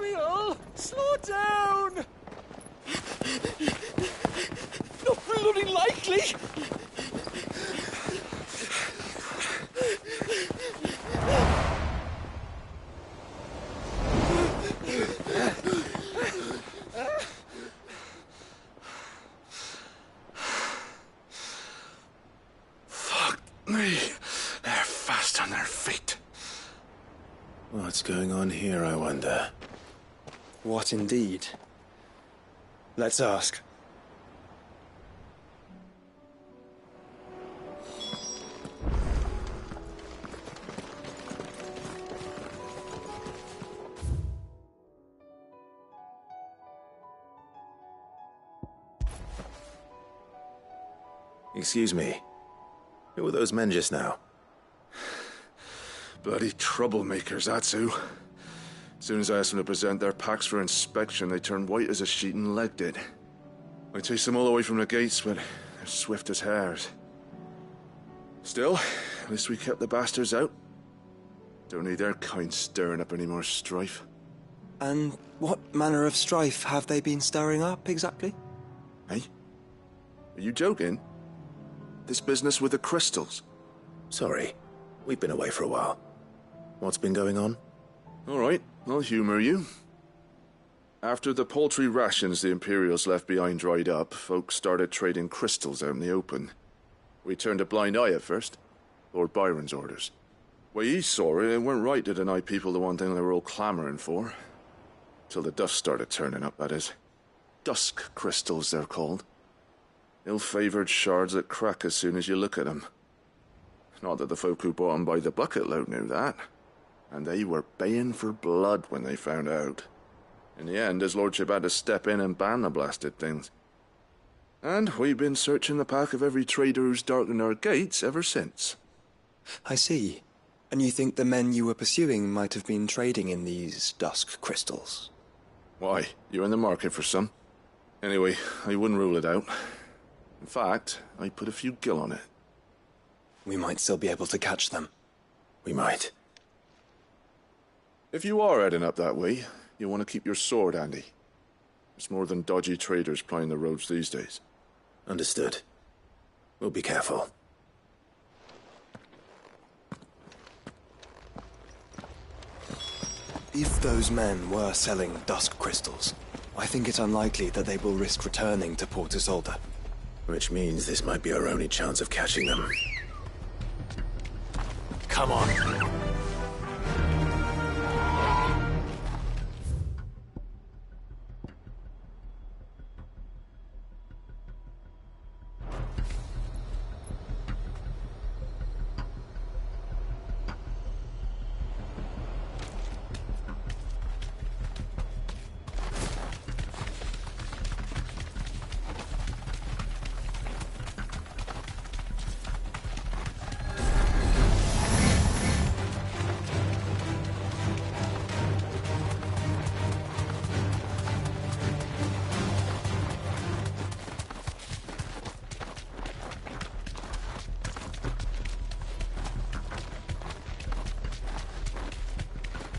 Samuel! Slow down! Not bloody likely! Fuck me. They're fast on their feet. What's going on here, I wonder? What indeed? Let's ask. Excuse me. Who were those men just now? Bloody troublemakers, that's who. As soon as I asked them to present their packs for inspection, they turned white as a sheet and legged it. I chased them all away from the gates, but they're swift as hares. Still, at least we kept the bastards out. Don't need their kind stirring up any more strife. And what manner of strife have they been stirring up, exactly? Hey? Are you joking? This business with the crystals? Sorry, we've been away for a while. What's been going on? All right, I'll humor you. After the paltry rations the Imperials left behind dried up, folks started trading crystals out in the open. We turned a blind eye at first. Lord Byron's orders. Way he saw it, it weren't right to deny people the one thing they were all clamoring for. Till the dust started turning up, that is. Dusk crystals, they're called. Ill-favored shards that crack as soon as you look at them. Not that the folk who bought them by the bucket load knew that. And they were baying for blood when they found out. In the end, his lordship had to step in and ban the blasted things. And we've been searching the pack of every trader who's darkened our gates ever since. I see. And you think the men you were pursuing might have been trading in these dusk crystals? Why? You're in the market for some. Anyway, I wouldn't rule it out. In fact, I put a few gil on it. We might still be able to catch them. We might. If you are heading up that way, you want to keep your sword handy. There's more than dodgy traders plying the roads these days. Understood. We'll be careful. If those men were selling dusk crystals, I think it unlikely that they will risk returning to Port Isolde. Which means this might be our only chance of catching them. Come on.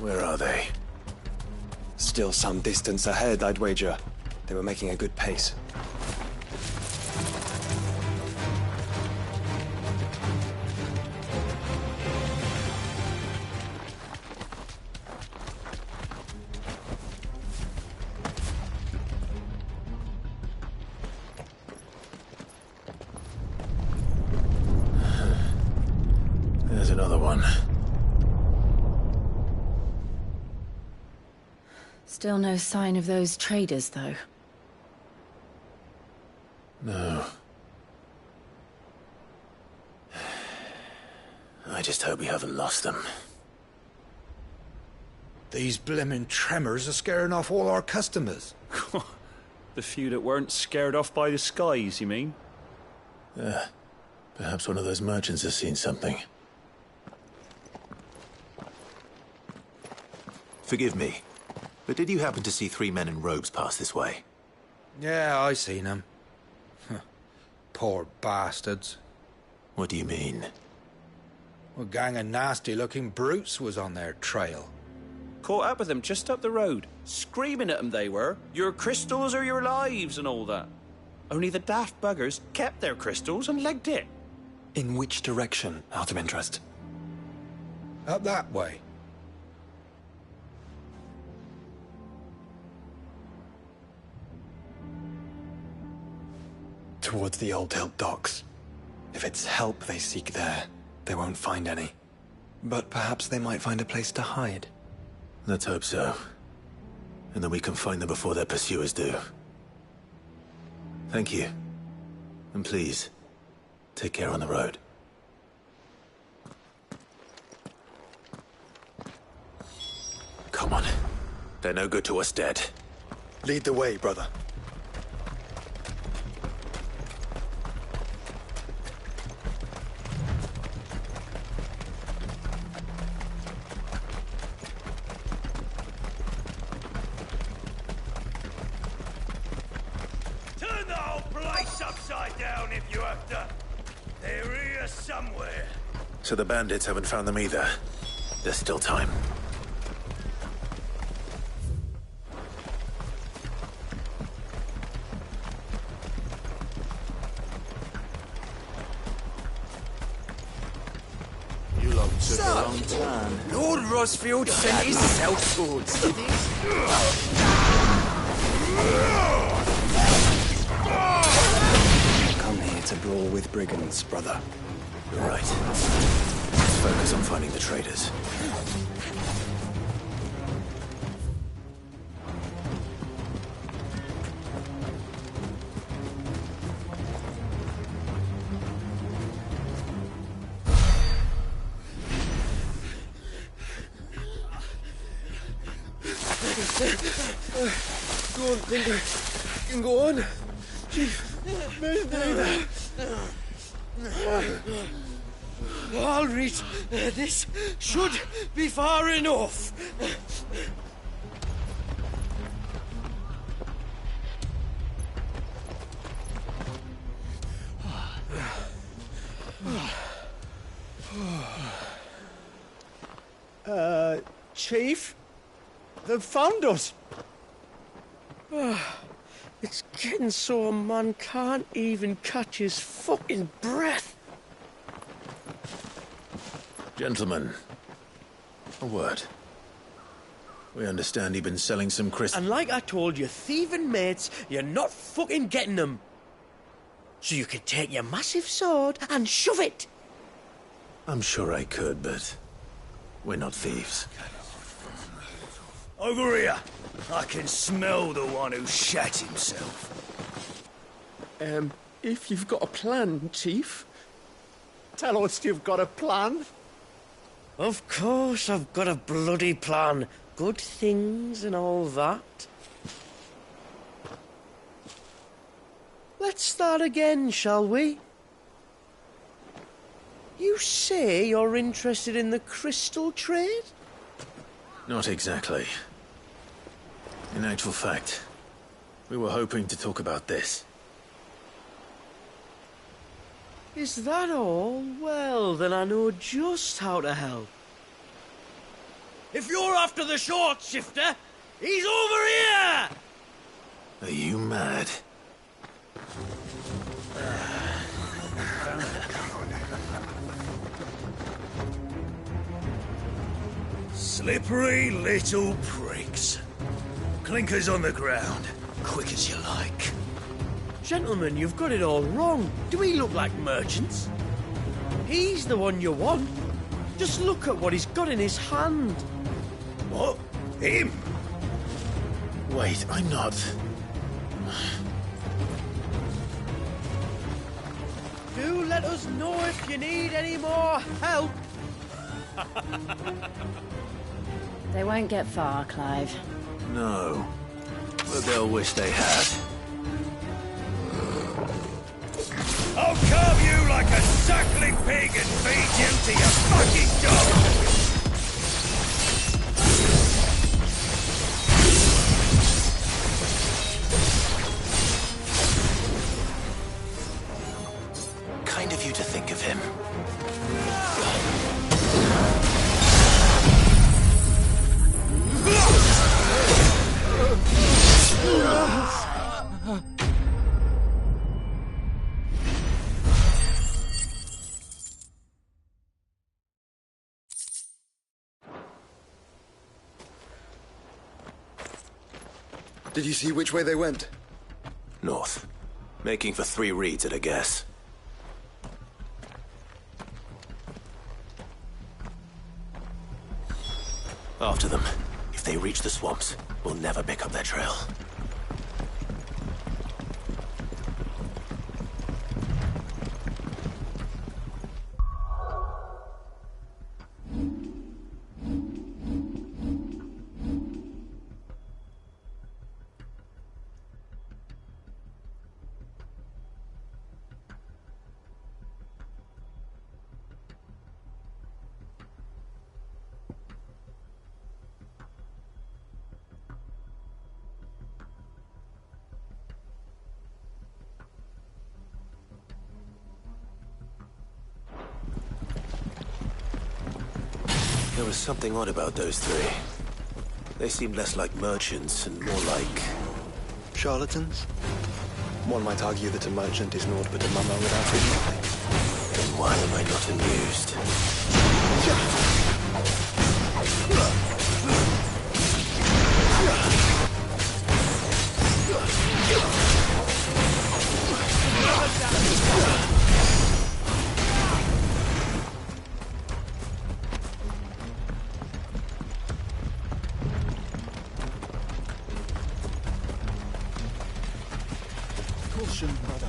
Where are they? Still some distance ahead, I'd wager. They were making a good pace. There's another one. Still no sign of those traders, though. No. I just hope we haven't lost them. These blimmin' tremors are scaring off all our customers. The few that weren't scared off by the skies, you mean? Perhaps one of those merchants has seen something. Forgive me, but did you happen to see 3 men in robes pass this way? Yeah, I seen them. Poor bastards. What do you mean? A gang of nasty-looking brutes was on their trail. Caught up with them just up the road. Screaming at them they were. Your crystals are your lives and all that. Only the daft buggers kept their crystals and legged it. In which direction, out of interest? Up that way. Towards the Old Hilt docks. If it's help they seek there, they won't find any. But perhaps they might find a place to hide. Let's hope so. And then we can find them before their pursuers do. Thank you. And please, take care on the road. Come on. They're no good to us dead. Lead the way, brother. Turn the whole place upside down if you have to. They're here somewhere. So the bandits haven't found them either. There's still time. You lot took a long time. Lord Rosfield sent his sellswords, did he? Come here to brawl with brigands, brother. You're right. Let's focus on finding the traitors. Go on, Lincoln. You can go on. Chief, I'll reach. This should be far enough. Chief? They've found us. It's getting so a man can't even catch his fucking breath. Gentlemen, a word. We understand you've been selling some crystals. And like I told your thieving mates, you're not fucking getting them. So you can take your massive sword and shove it. I'm sure I could, but we're not thieves. Over here. I can smell the one who shat himself. If you've got a plan, Chief. Tell us you've got a plan. Of course I've got a bloody plan. Good things and all that. Let's start again, shall we? You say you're interested in the crystal trade? Not exactly. In actual fact, we were hoping to talk about this. Is that all? Well, then I know just how to help. If you're after the short shifter, he's over here! Are you mad? Slippery little pricks. Clinkers on the ground, quick as you like. Gentlemen, you've got it all wrong. Do we look like merchants? He's the one you want. Just look at what he's got in his hand. What? Him? Wait, I'm not. Do let us know if you need any more help. They won't get far, Clive. No. But they'll wish they had. I'll carve you like a suckling pig and feed you to your fucking dog! Kind of you to think of him. Did you see which way they went? North. Making for 3 reeds at a guess. After them. If they reach the swamps, we'll never pick up their trail. There was something odd about those 3. They seemed less like merchants and more like... Charlatans? One might argue that a merchant is naught but a mummer without his nothing. Then why am I not amused? Caution, brother.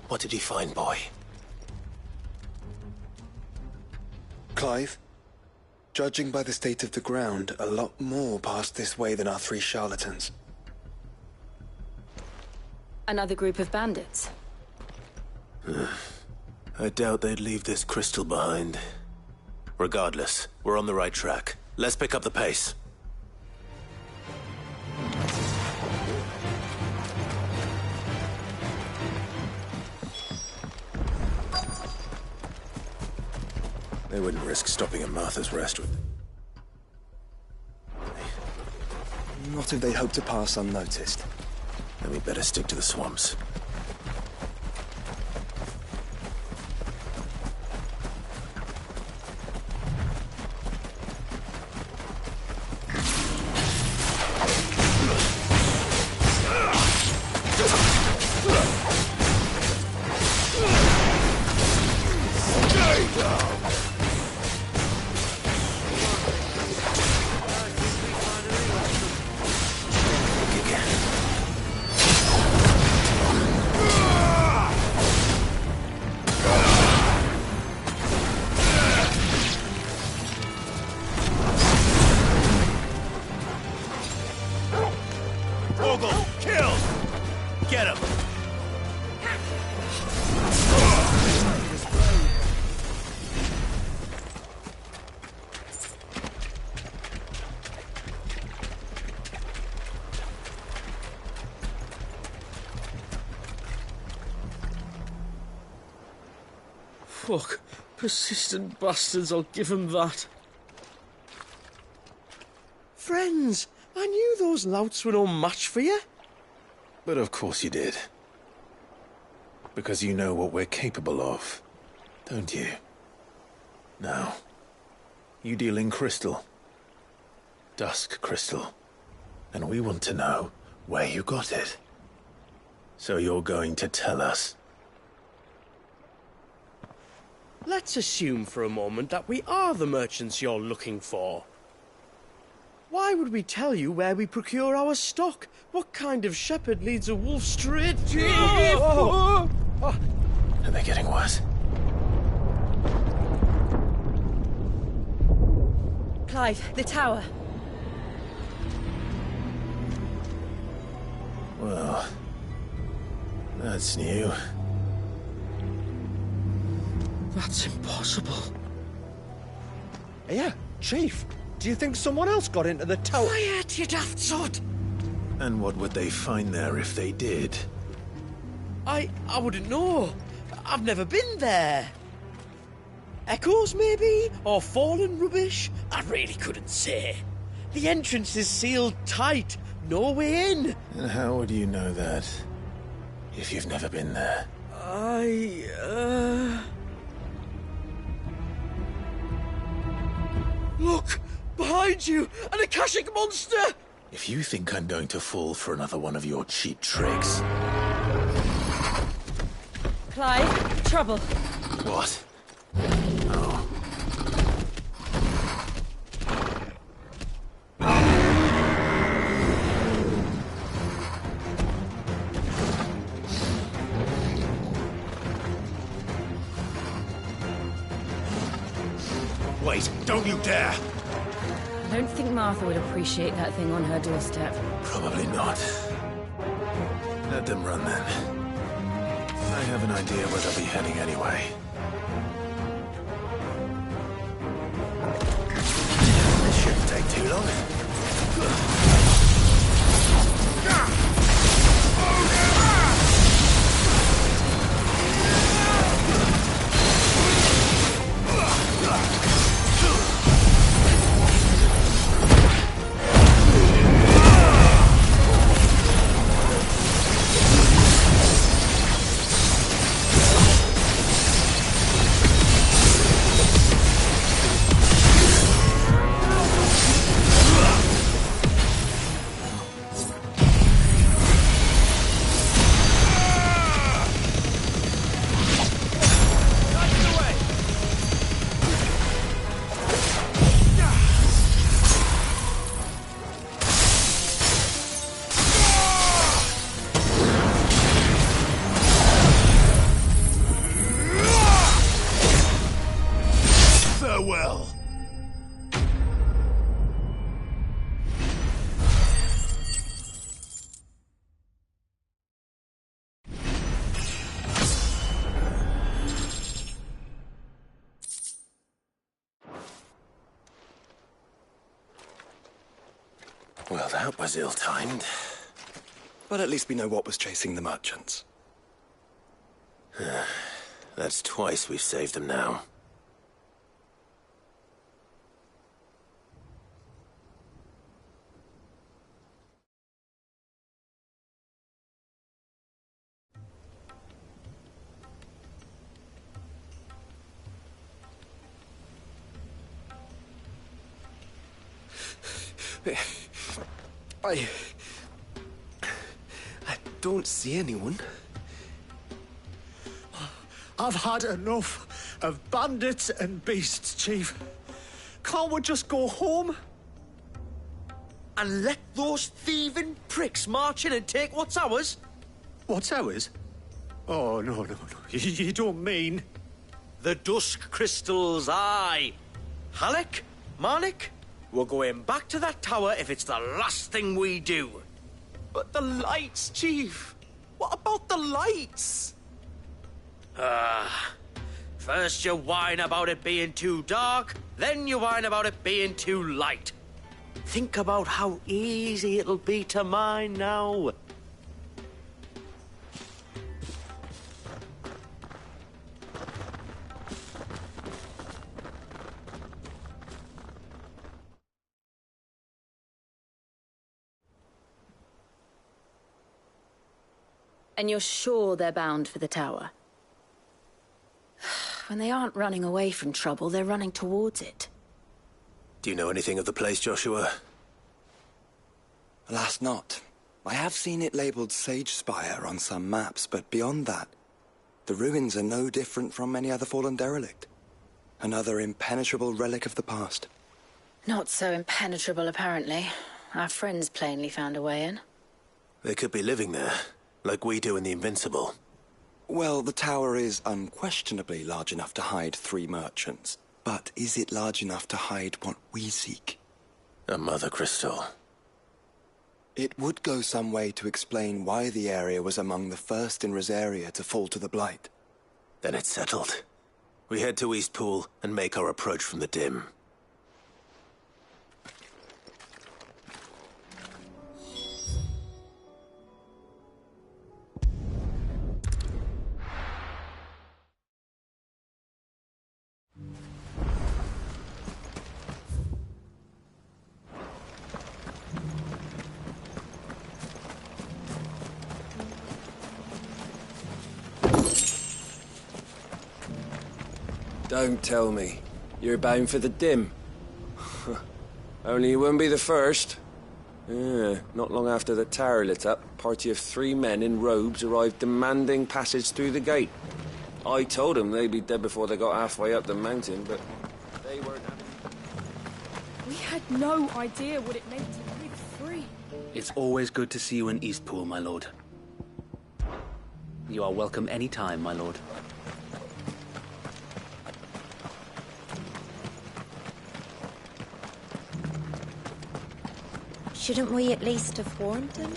What did he find, boy? Clive, judging by the state of the ground, a lot more passed this way than our 3 charlatans. Another group of bandits. I doubt they'd leave this crystal behind. Regardless, we're on the right track. Let's pick up the pace. They wouldn't risk stopping at Martha's Rest with... Not if they hope to pass unnoticed. Then we better stick to the swamps. Fuck. Persistent bastards, I'll give them that. Friends, I knew those louts were no match for you. But of course you did. Because you know what we're capable of, don't you? Now, you deal in crystal. Dusk crystal. And we want to know where you got it. So you're going to tell us. Let's assume for a moment that we are the merchants you're looking for. Why would we tell you where we procure our stock? What kind of shepherd leads a wolf straight to... Are they getting worse? Clive, the tower. Well, that's new. That's impossible. Yeah, Chief. Do you think someone else got into the tower? Quiet, you daft sod! And what would they find there if they did? I wouldn't know. I've never been there. Echoes, maybe? Or fallen rubbish? I really couldn't say. The entrance is sealed tight. no way in. And how would you know that if you've never been there? Look! Behind you! An Akashic monster! If you think I'm going to fall for another one of your cheap tricks... Clive, trouble. What? Oh. Wait, don't you dare! I don't think Martha would appreciate that thing on her doorstep. Probably not. Let them run then. I have an idea where they'll be heading anyway. This shouldn't take too long. Farewell. Well, that was ill-timed. But at least we know what was chasing the merchants. That's twice we've saved them now. I don't see anyone. I've had enough of bandits and beasts, Chief. Can't we just go home? And let those thieving pricks march in and take what's ours? What's ours? Oh, no. You don't mean... The Dusk Crystals, aye. Halleck, Marnik, we're going back to that tower if it's the last thing we do. But the lights, Chief. What about the lights? First you whine about it being too dark, then you whine about it being too light. Think about how easy it'll be to mine now. And you're sure they're bound for the tower? When they aren't running away from trouble, they're running towards it. Do you know anything of the place, Joshua? Alas, not. I have seen it labelled Sage Spire on some maps, but beyond that, the ruins are no different from any other fallen derelict. Another impenetrable relic of the past. Not so impenetrable, apparently. Our friends plainly found a way in. They could be living there, like we do in the Invincible. Well, the tower is unquestionably large enough to hide 3 merchants. But is it large enough to hide what we seek? A Mother Crystal. It would go some way to explain why the area was among the first in Rosaria to fall to the Blight. Then it's settled. We head to Eastpool and make our approach from the dim. Don't tell me. You're bound for the dim. Only you wouldn't be the first. Not long after the tower lit up, a party of 3 men in robes arrived demanding passage through the gate. I told them they'd be dead before they got halfway up the mountain, but they weren't having... We had no idea what it meant to live free. It's always good to see you in Eastpool, my lord. You are welcome any time, my lord. Shouldn't we at least have warned him?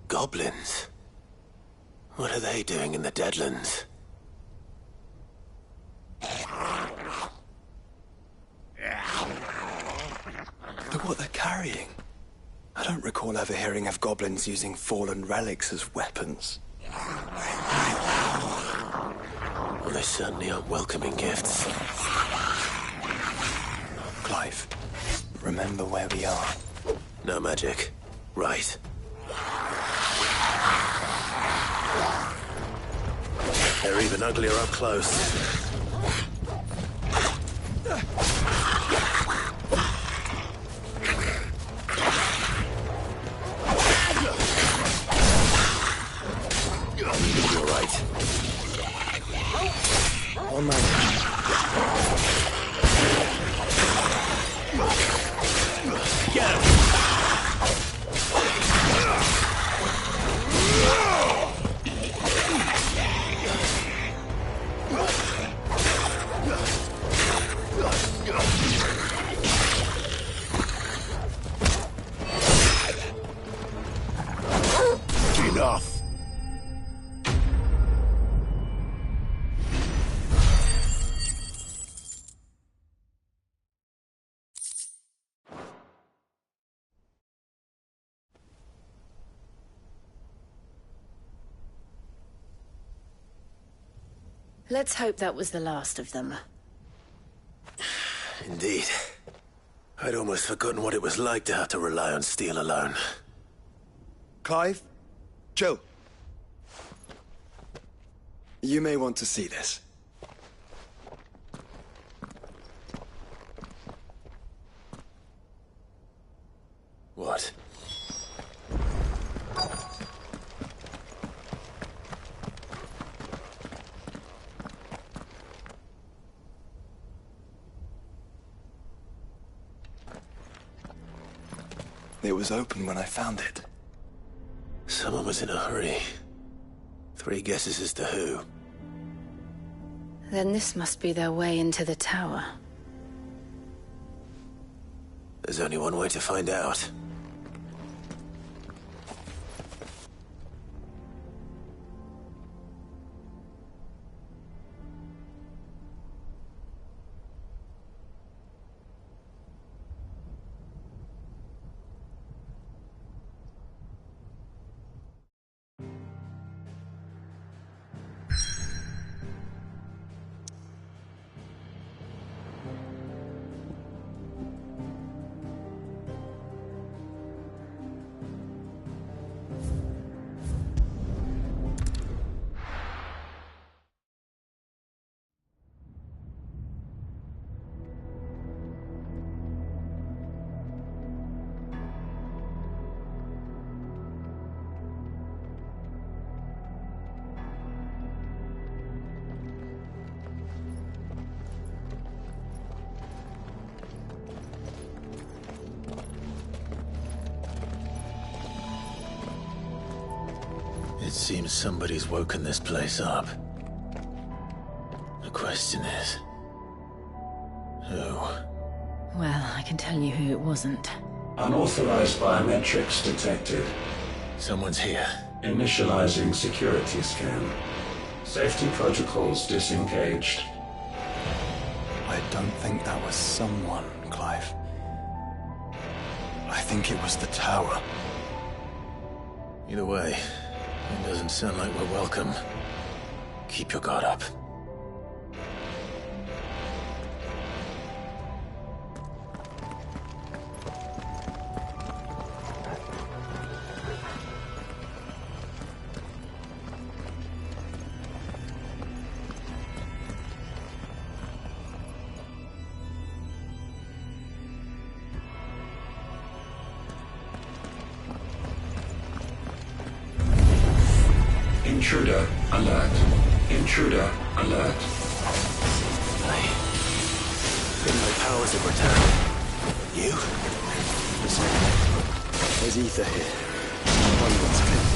Goblins? What are they doing in the Deadlands? Look what they're carrying. I don't recall ever hearing of goblins using fallen relics as weapons. Well, they certainly aren't welcoming gifts. Clive, remember where we are. No magic. Right. They're even uglier up close. You're right. One moment. Get him! Enough. Let's hope that was the last of them. Indeed. I'd almost forgotten what it was like to have to rely on steel alone. Clive? Joe? You may want to see this. What? It was open when I found it. Someone was in a hurry. 3 guesses as to who. Then this must be their way into the tower. There's only one way to find out. It seems somebody's woken this place up. The question is... who? Well, I can tell you who it wasn't. Unauthorized biometrics detected. Someone's here. Initializing security scan. Safety protocols disengaged. I don't think that was someone, Clive. I think it was the tower. Either way, it doesn't sound like we're welcome. Keep your guard up. Intruder alert. Intruder alert. I think my powers have returned. You? There's ether here. One one's clear.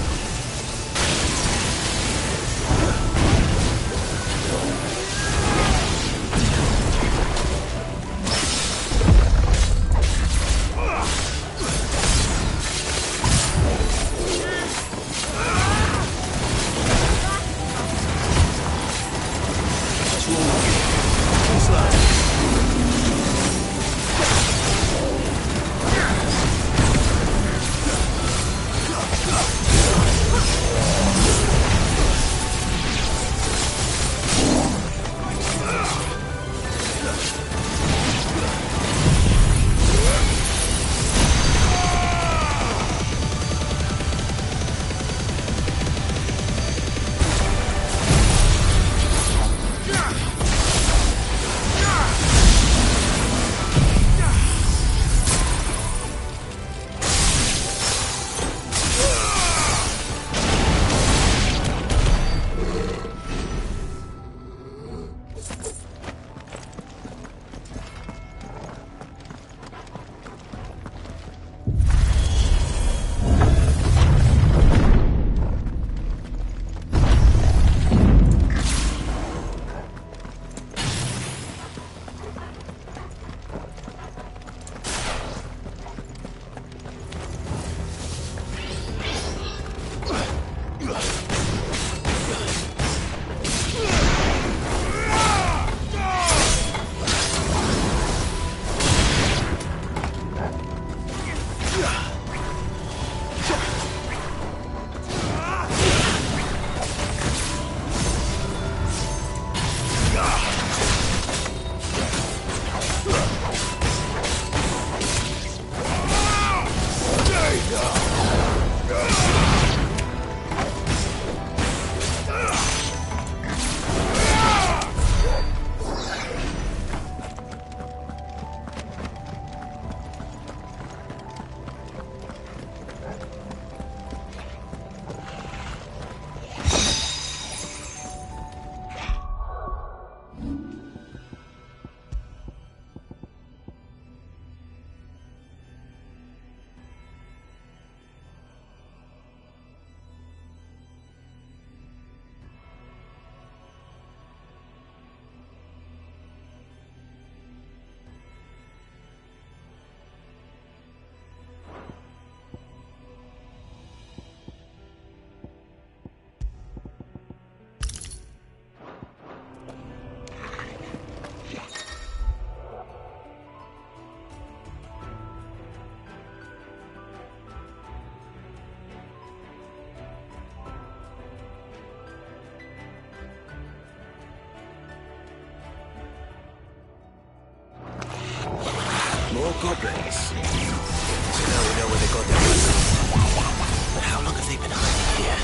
More goblins. So now we know where they got their weapons. But how long have they been hiding here?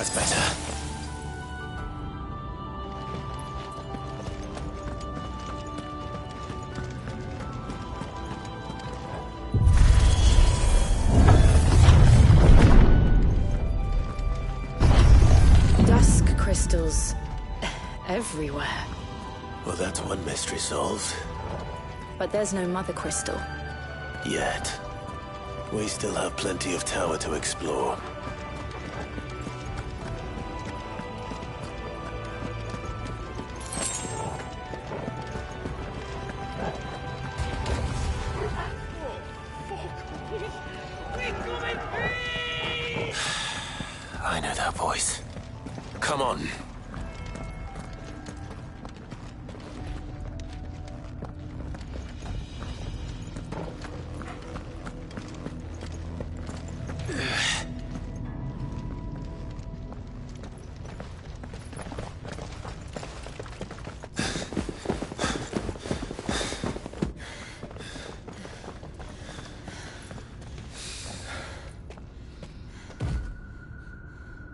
That's better. Dusk crystals everywhere. Well, that's one mystery solved. But there's no mother crystal. Yet. We still have plenty of tower to explore. I know that voice. Come on.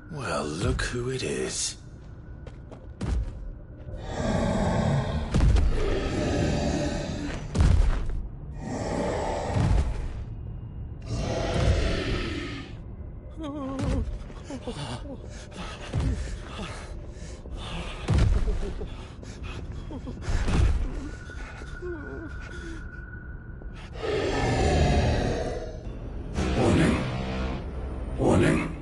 Well, look who it is. Warning. Warning.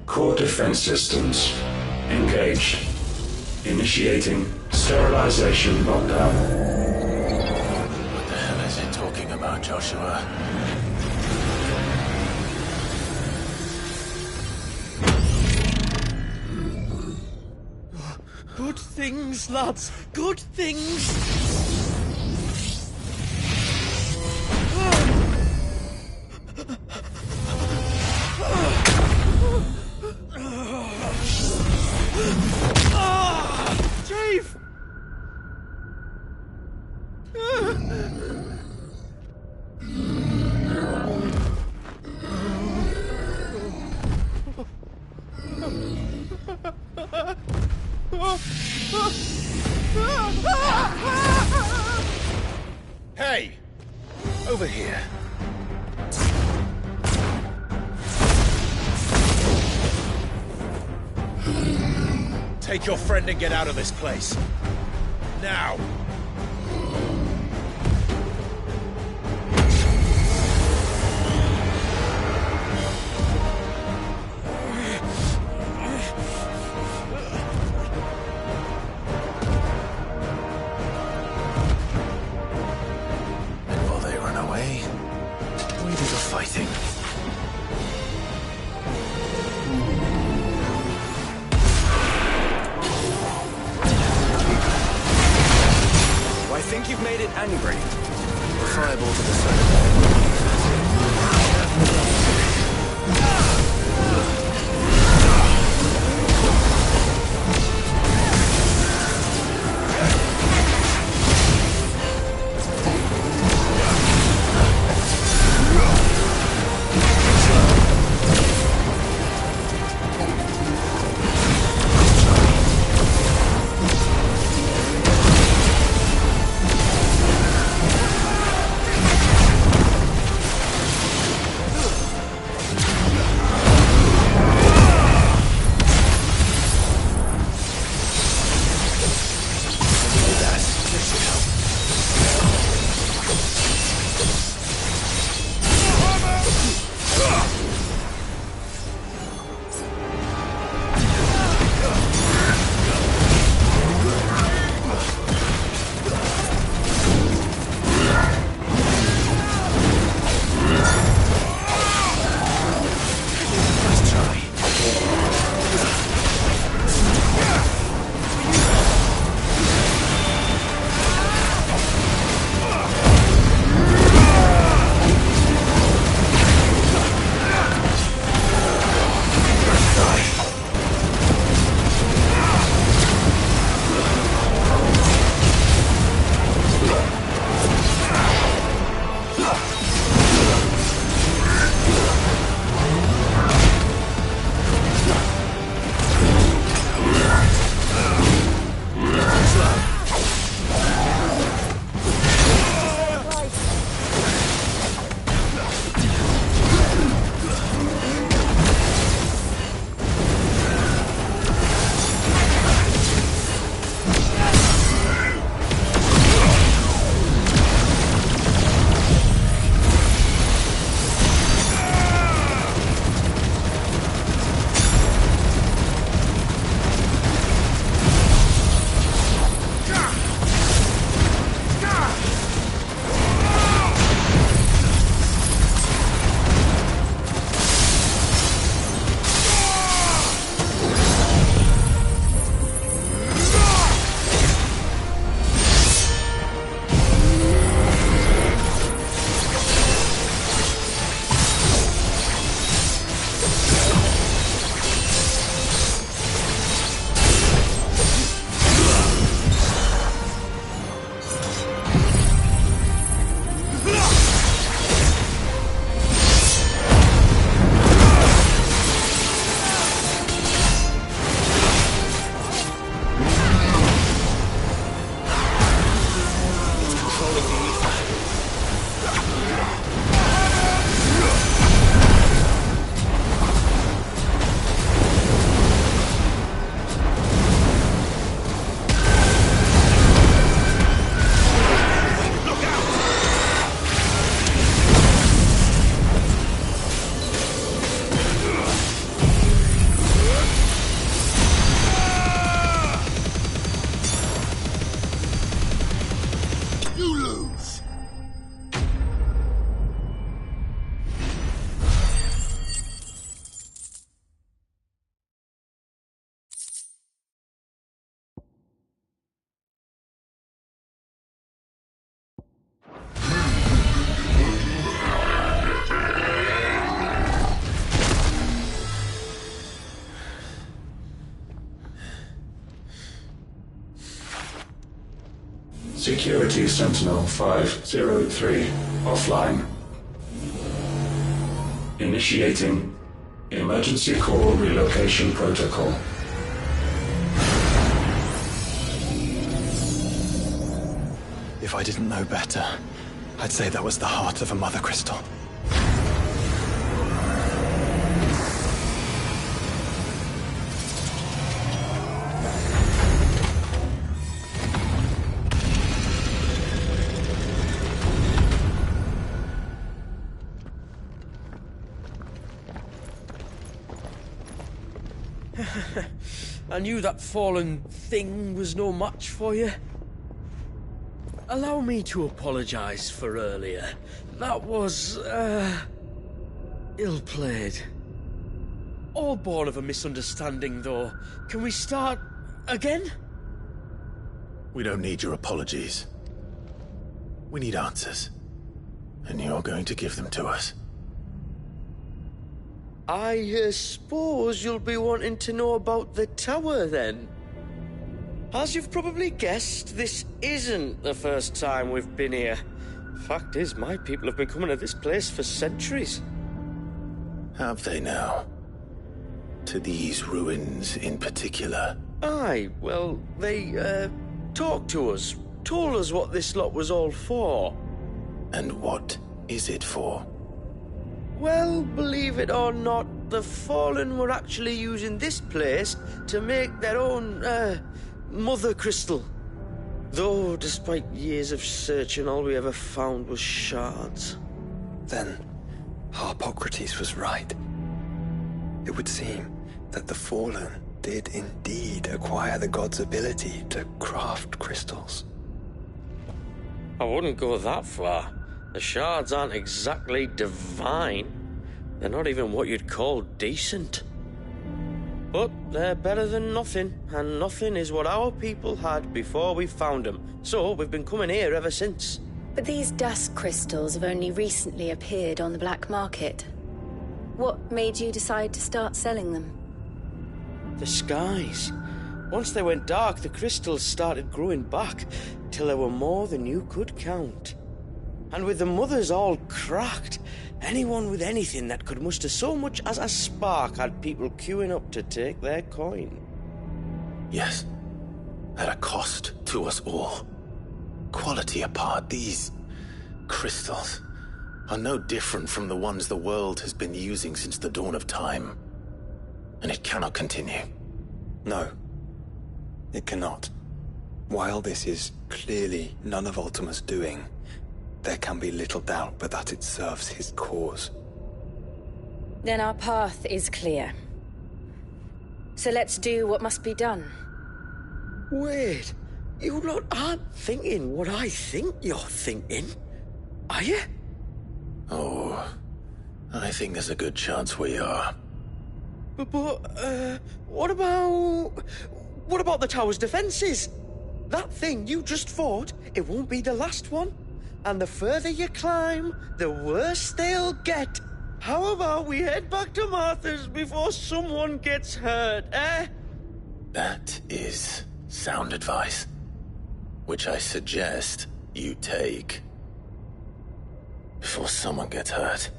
Core defense systems engaged. Initiating sterilization lockdown. What the hell is it talking about, Joshua? Good things, lads. Good things. Chief! Hey! Over here. Take your friend and get out of this place. Now! And while they run away, we do the fighting. I think you've made it angry. Fireball to the side. Security Sentinel 503 offline. Initiating Emergency Core Relocation Protocol. If I didn't know better, I'd say that was the heart of a Mother Crystal. I knew that fallen thing was no match for you. Allow me to apologize for earlier. That was, ill-played. All born of a misunderstanding, though. Can we start again? We don't need your apologies. We need answers. And you're going to give them to us. I suppose you'll be wanting to know about the tower, then? As you've probably guessed, this isn't the first time we've been here. Fact is, my people have been coming to this place for centuries. Have they now? To these ruins in particular? Aye, well, they, talked to us. Told us what this lot was all for. And what is it for? Well, believe it or not, the Fallen were actually using this place to make their own, Mother Crystal. Though, despite years of searching, all we ever found was shards. Then, Harpocrates was right. It would seem that the Fallen did indeed acquire the god's ability to craft crystals. I wouldn't go that far. The shards aren't exactly divine. They're not even what you'd call decent. But they're better than nothing, and nothing is what our people had before we found them. So we've been coming here ever since. But these dust crystals have only recently appeared on the black market. What made you decide to start selling them? The skies. Once they went dark, the crystals started growing back, till there were more than you could count. And with the mothers all cracked, anyone with anything that could muster so much as a spark had people queuing up to take their coin. Yes. At a cost to us all. Quality apart, these crystals are no different from the ones the world has been using since the dawn of time. And it cannot continue. No, it cannot. While this is clearly none of Ultima's doing, there can be little doubt but that it serves his cause. Then our path is clear. So let's do what must be done. Wait, you lot aren't thinking what I think you're thinking, are you? Oh, I think there's a good chance we are. But, what about the tower's defenses? That thing you just fought, it won't be the last one. And the further you climb, the worse they'll get. How about we head back to Martha's before someone gets hurt, eh? That is sound advice, which I suggest you take before someone gets hurt.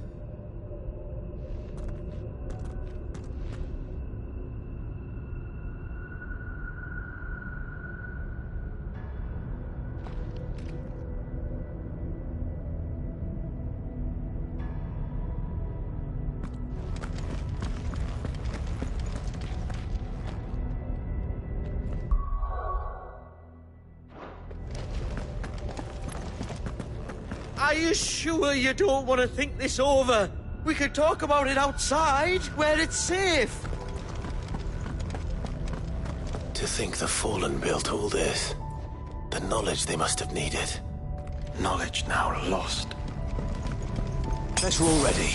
Are you sure you don't want to think this over? We could talk about it outside, where it's safe. To think the Fallen built all this. The knowledge they must have needed. Knowledge now lost. Better already.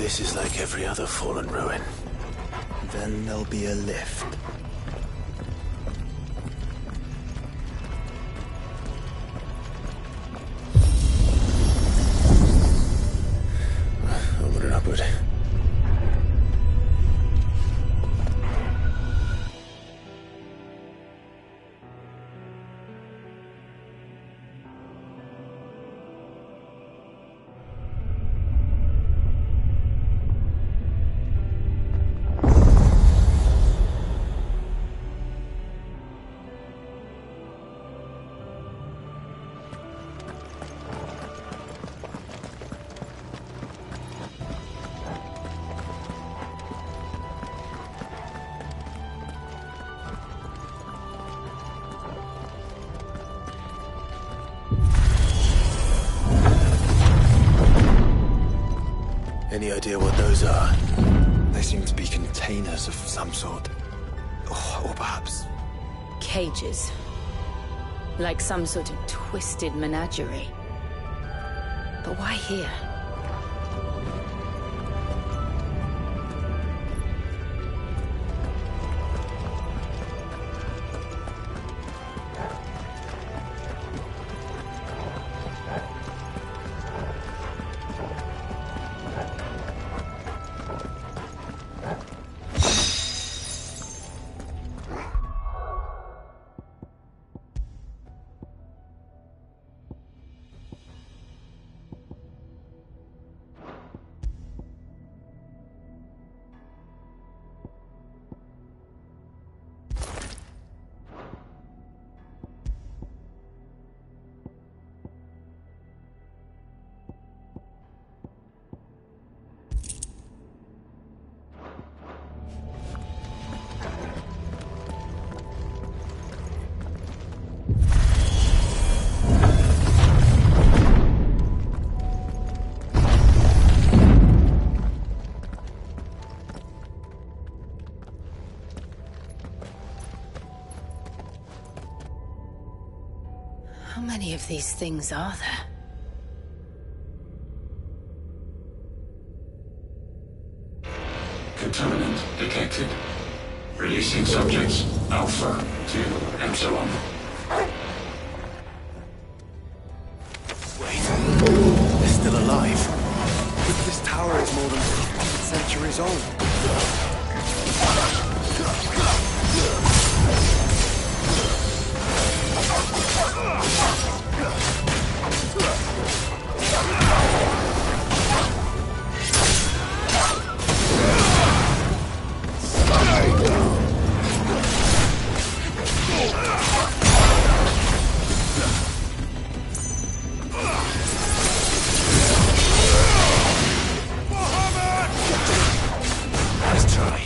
this is like every other fallen ruin, then there'll be a lift. Onward and upward. Any idea what those are? They seem to be containers of some sort. Or perhaps... Cages. Like some sort of twisted menagerie. But why here? How many of these things are there? Contaminant detected. Releasing subjects Alpha to Epsilon. Wait. They're still alive. This tower is more than centuries old. Let's try.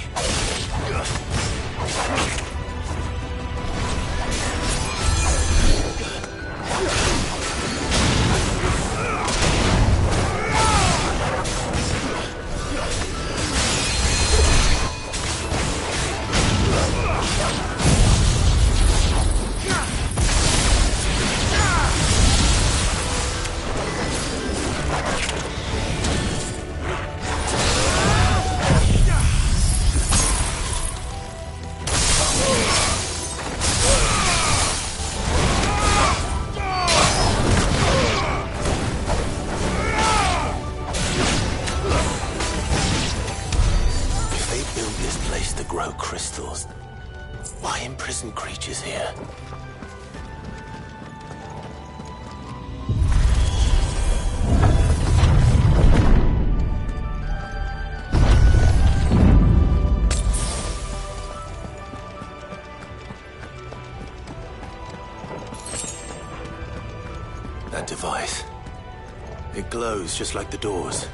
Crystals. Why imprison creatures here? That device. It glows just like the doors.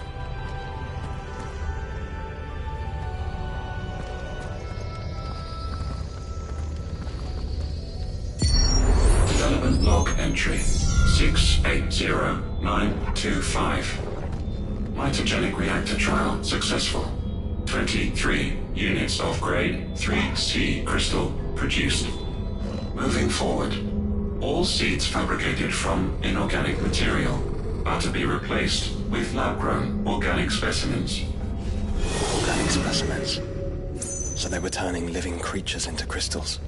Log entry 680925. Mitogenic reactor trial successful. 23 units of grade 3C crystal produced. Moving forward, all seeds fabricated from inorganic material are to be replaced with lab-grown organic specimens. specimens. So they were turning living creatures into crystals.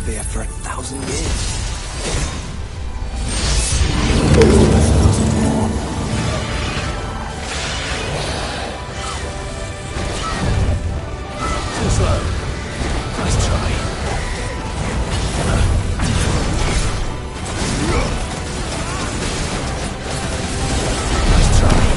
There for 1,000 years. Too slow. Nice try. Nice try.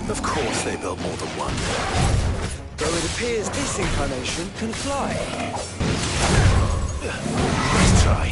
Of course they built more than one. Though it appears this incarnation can fly. Let's try.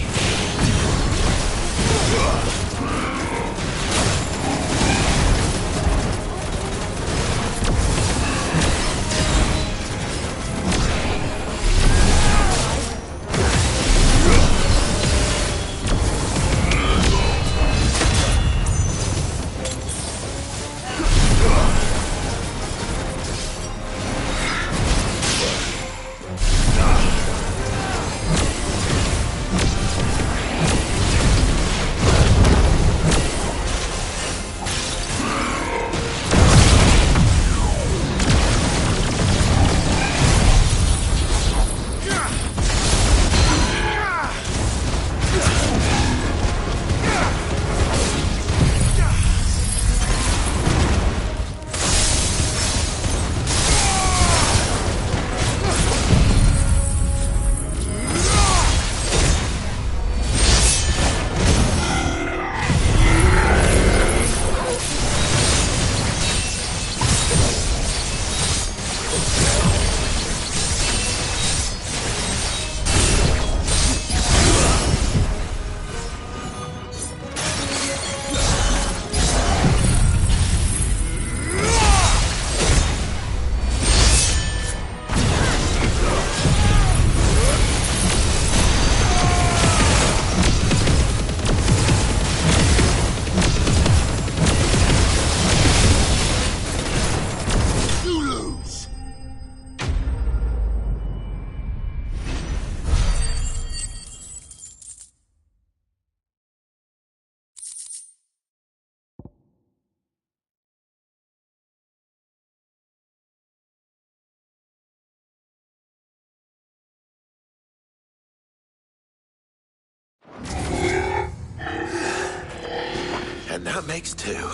And that makes 2.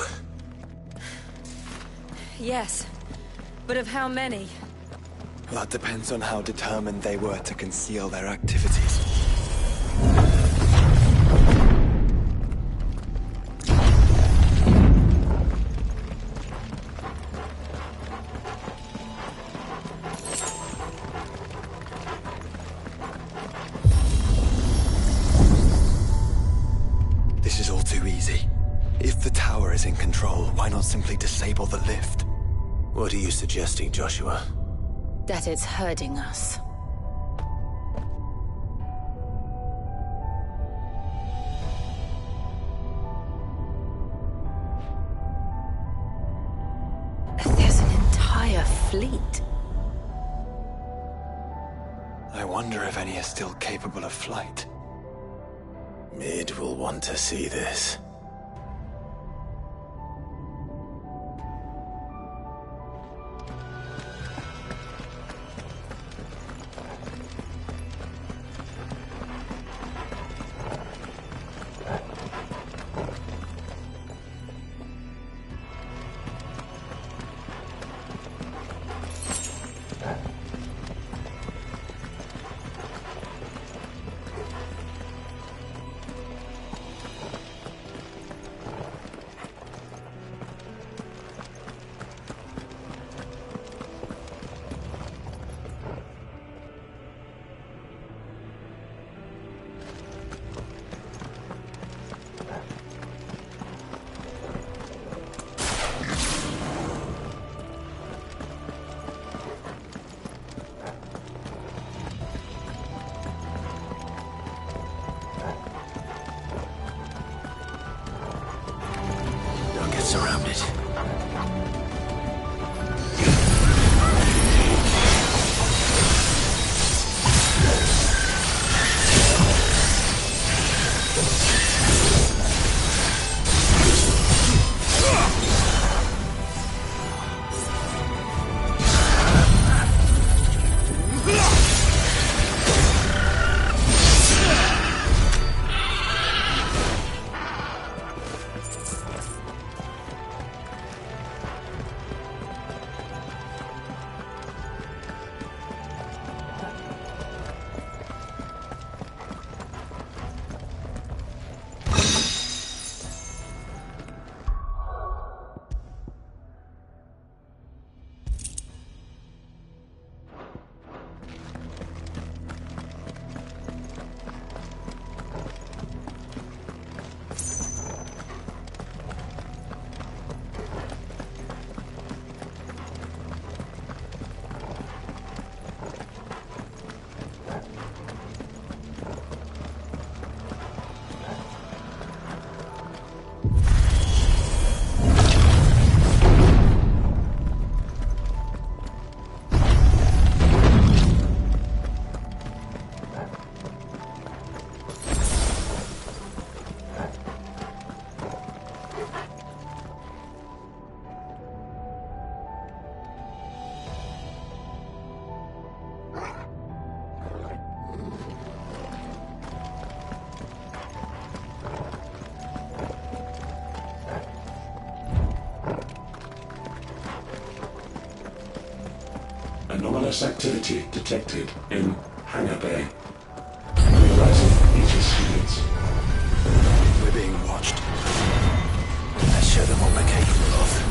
Yes, but of how many? That depends on how determined they were to conceal their activities. This is all too easy. If the tower is in control, why not simply disable the lift? What are you suggesting, Joshua? That it's hurting us. There's an entire fleet. I wonder if any are still capable of flight. Mid will want to see this. Surrounded. anomalous activity detected in Hangar Bay. Realizing Aegis units. We're being watched. Let's show them what we're capable of.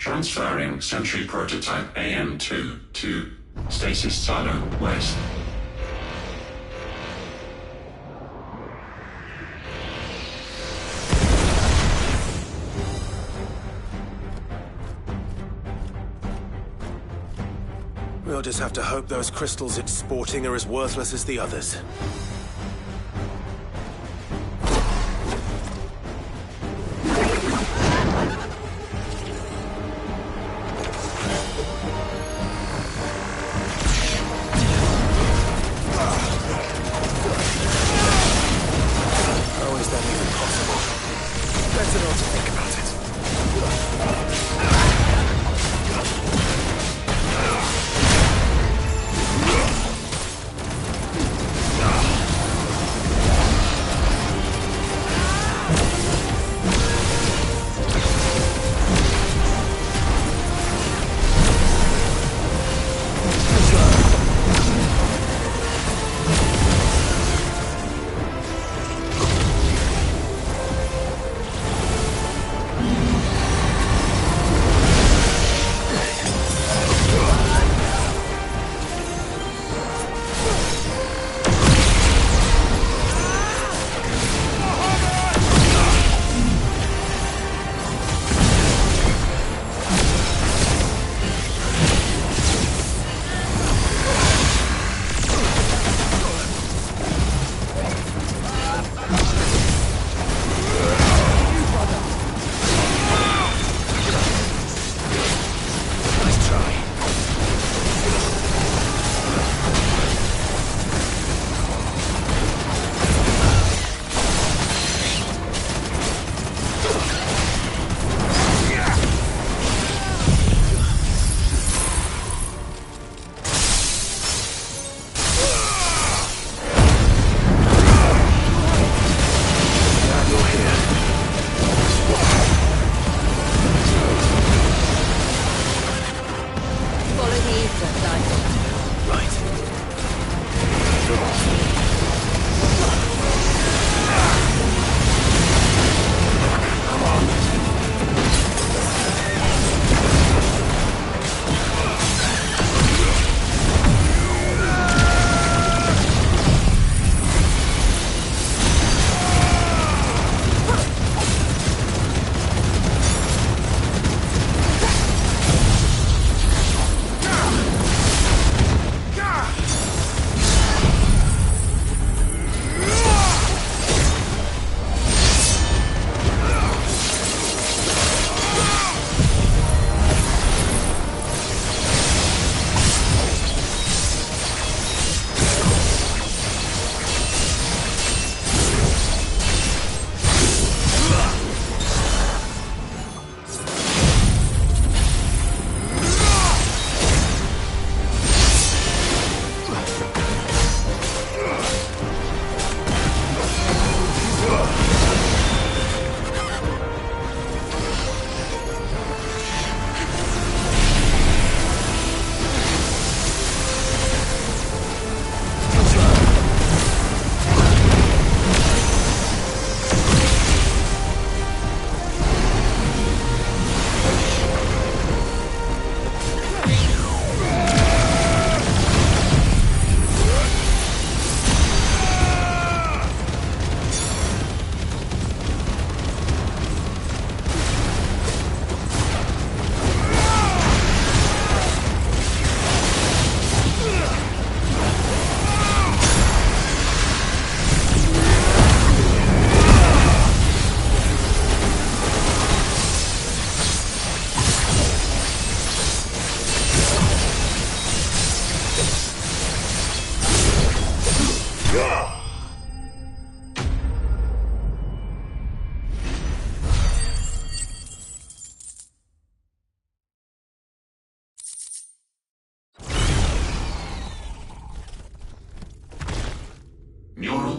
Transferring Sentry Prototype AM2 to Stasis Silo West. We'll just have to hope those crystals it's sporting are as worthless as the others.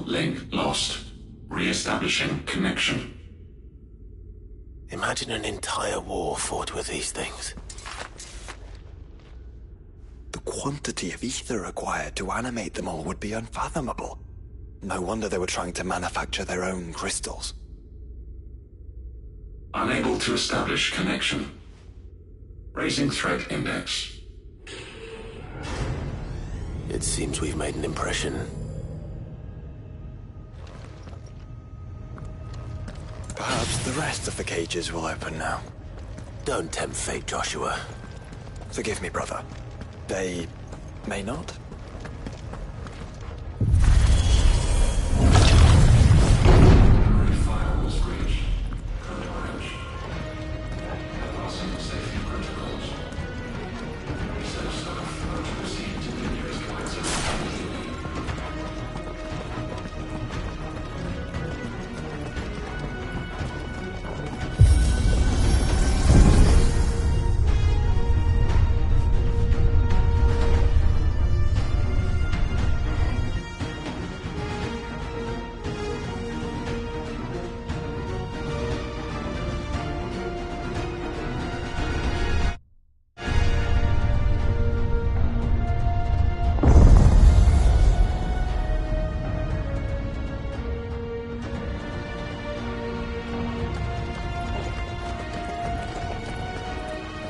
Link lost. Re-establishing connection. Imagine an entire war fought with these things. The quantity of ether required to animate them all would be unfathomable. No wonder they were trying to manufacture their own crystals. Unable to establish connection. Raising threat index. It seems we've made an impression. Perhaps the rest of the cages will open now. Don't tempt fate, Joshua. Forgive me, brother. They may not. Firewalls breached. Code orange. Passing safety protocols. Research staff are to proceed to the nearest points of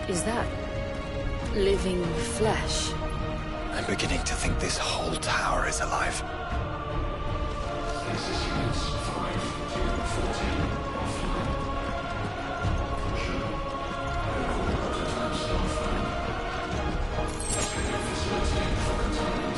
Is that living flesh? I'm beginning to think this whole tower is alive. Stasis units 5 to 14 offline. Caution. Overall prototype staff phone. Escape facility for containment.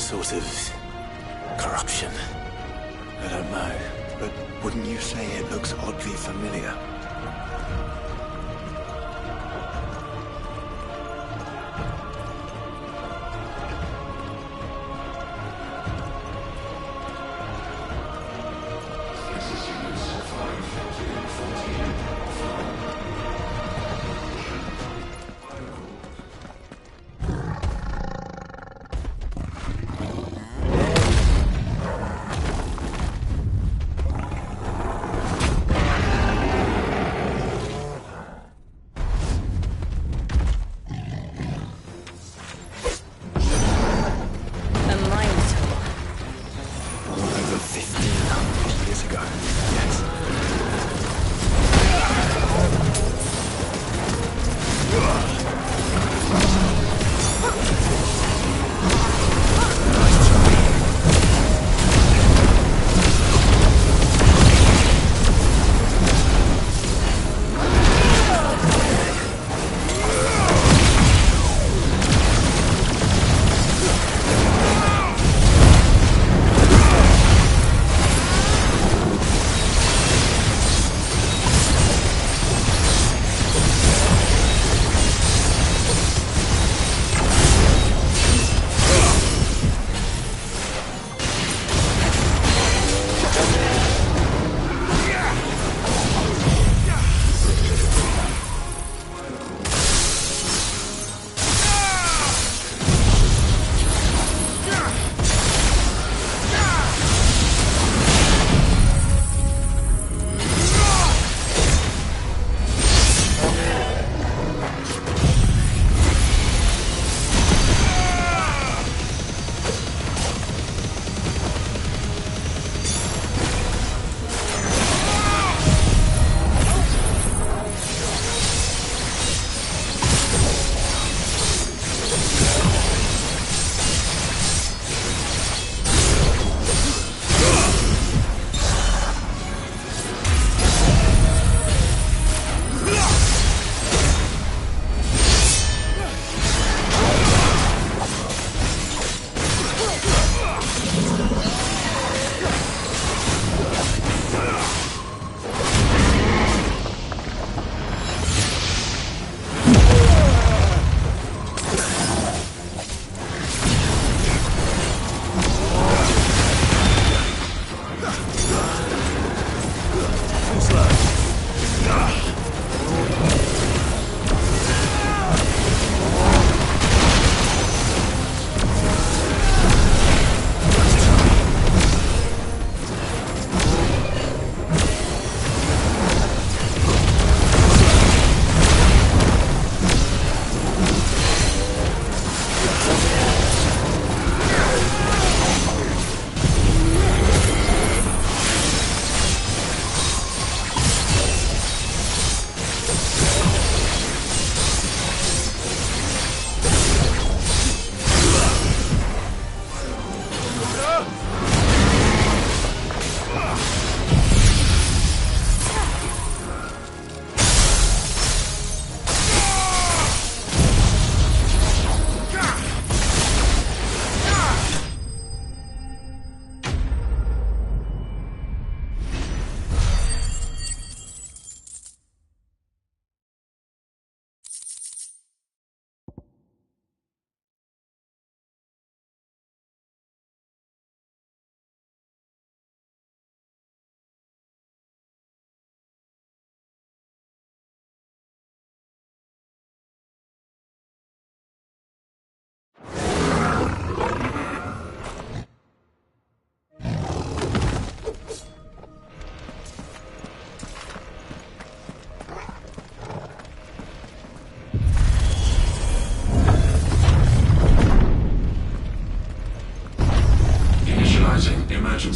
sort of corruption. I don't know, but wouldn't you say it looks oddly familiar?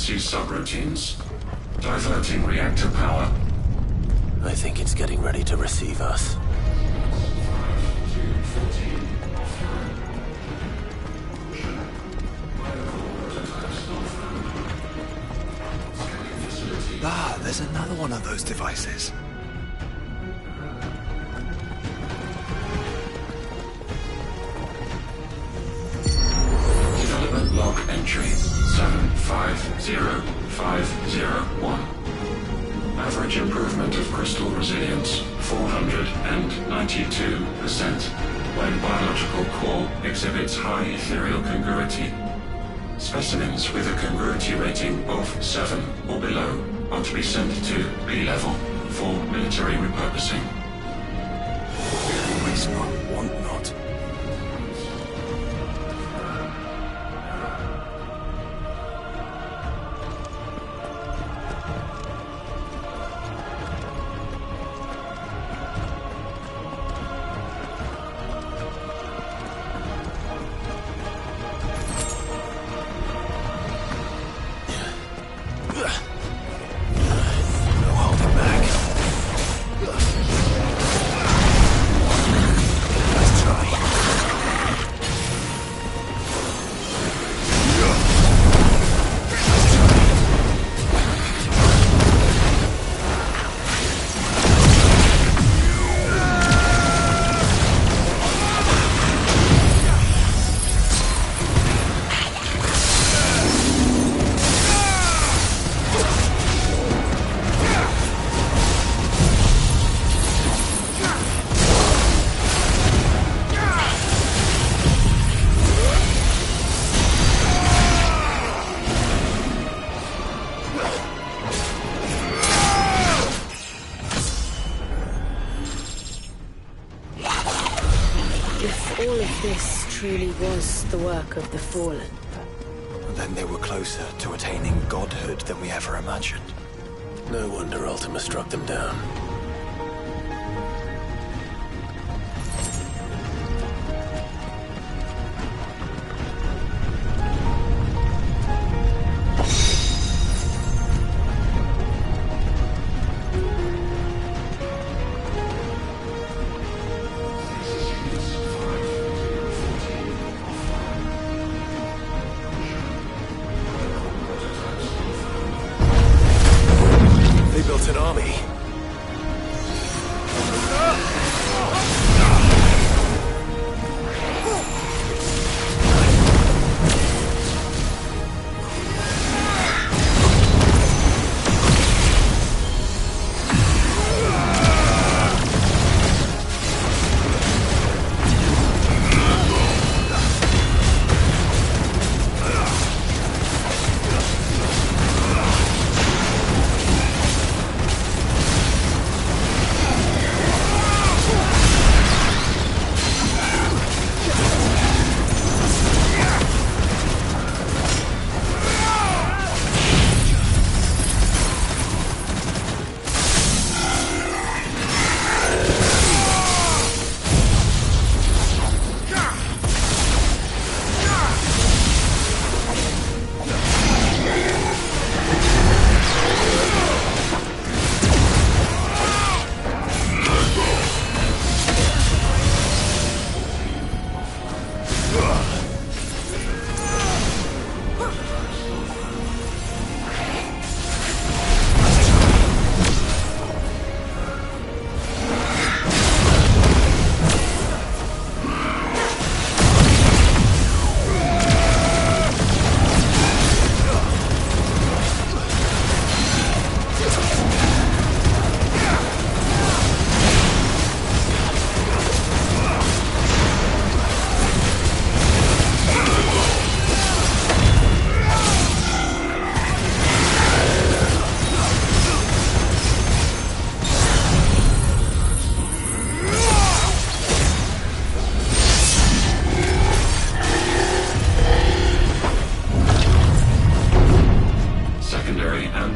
frequency subroutines. Diverting reactor power. I think it's getting ready to receive us. Ah, there's another one of those devices. Development log entry 750501. Average improvement of crystal resilience 492% when biological core exhibits high ethereal congruity. Specimens with a congruity rating of 7 or below are to be sent to B level for military repurposing. Always not, want not. All of this truly was the work of the Fallen. Then they were closer to attaining godhood than we ever imagined. No wonder Ultima struck them down. They built an army.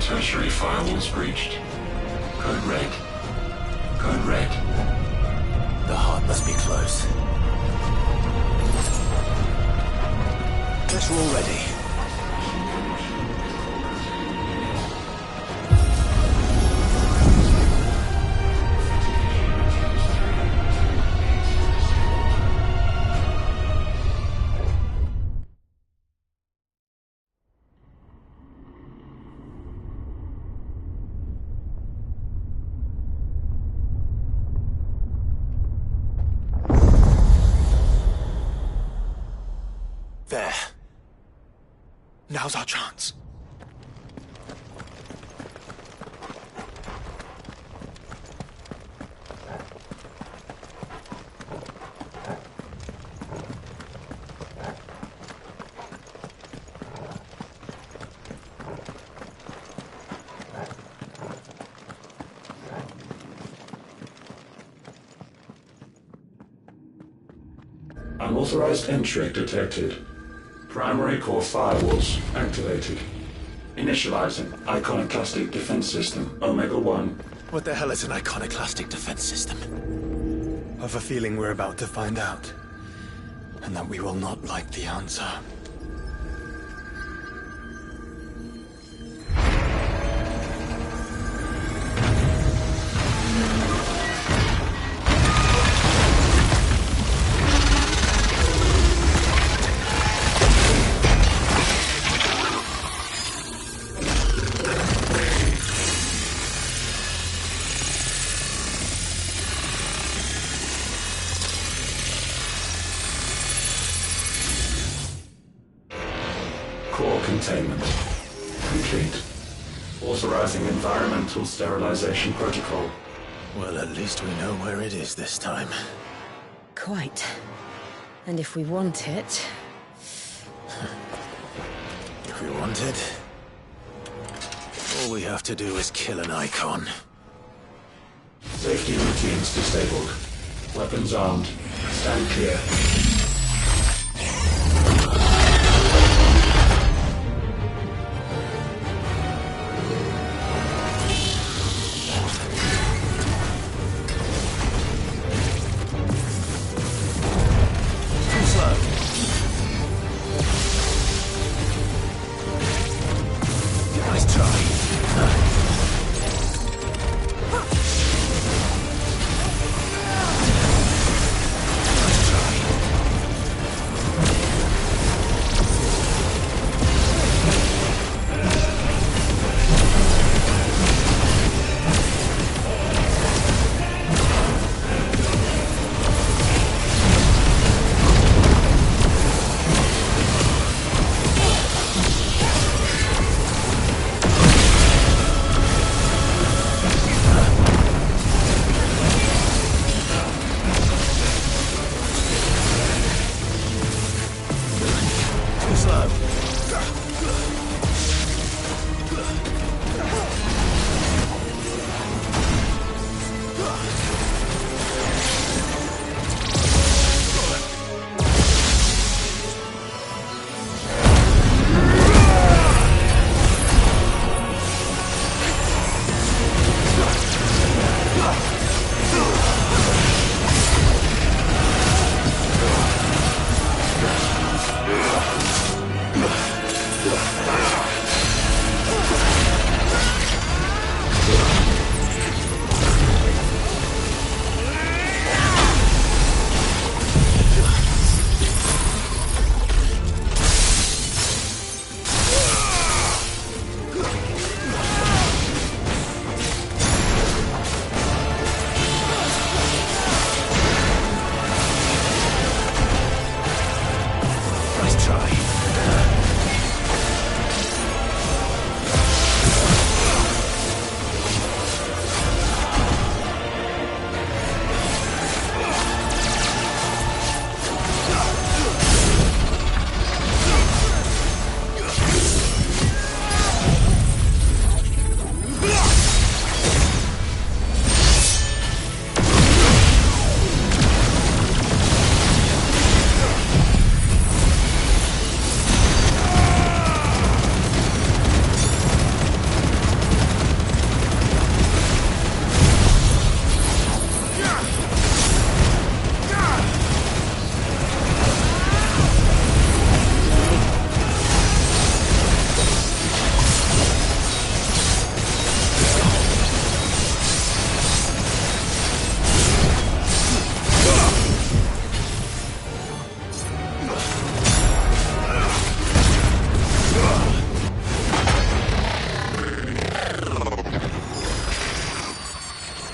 Tertiary firewalls breached. Code red. Code red. The heart must be close. Guess we're all ready. There. Now's our chance. Unauthorized entry detected. Primary core firewalls activated. Initializing Iconoclastic Defense System Omega-1. What the hell is an iconoclastic defense system? I've a feeling we're about to find out. And that we will not like the answer. Core containment complete. Authorizing environmental sterilization protocol. Well, at least we know where it is this time. Quite. And if we want it... If we want it, all we have to do is kill an icon. Safety routines disabled. Weapons armed. Stand clear.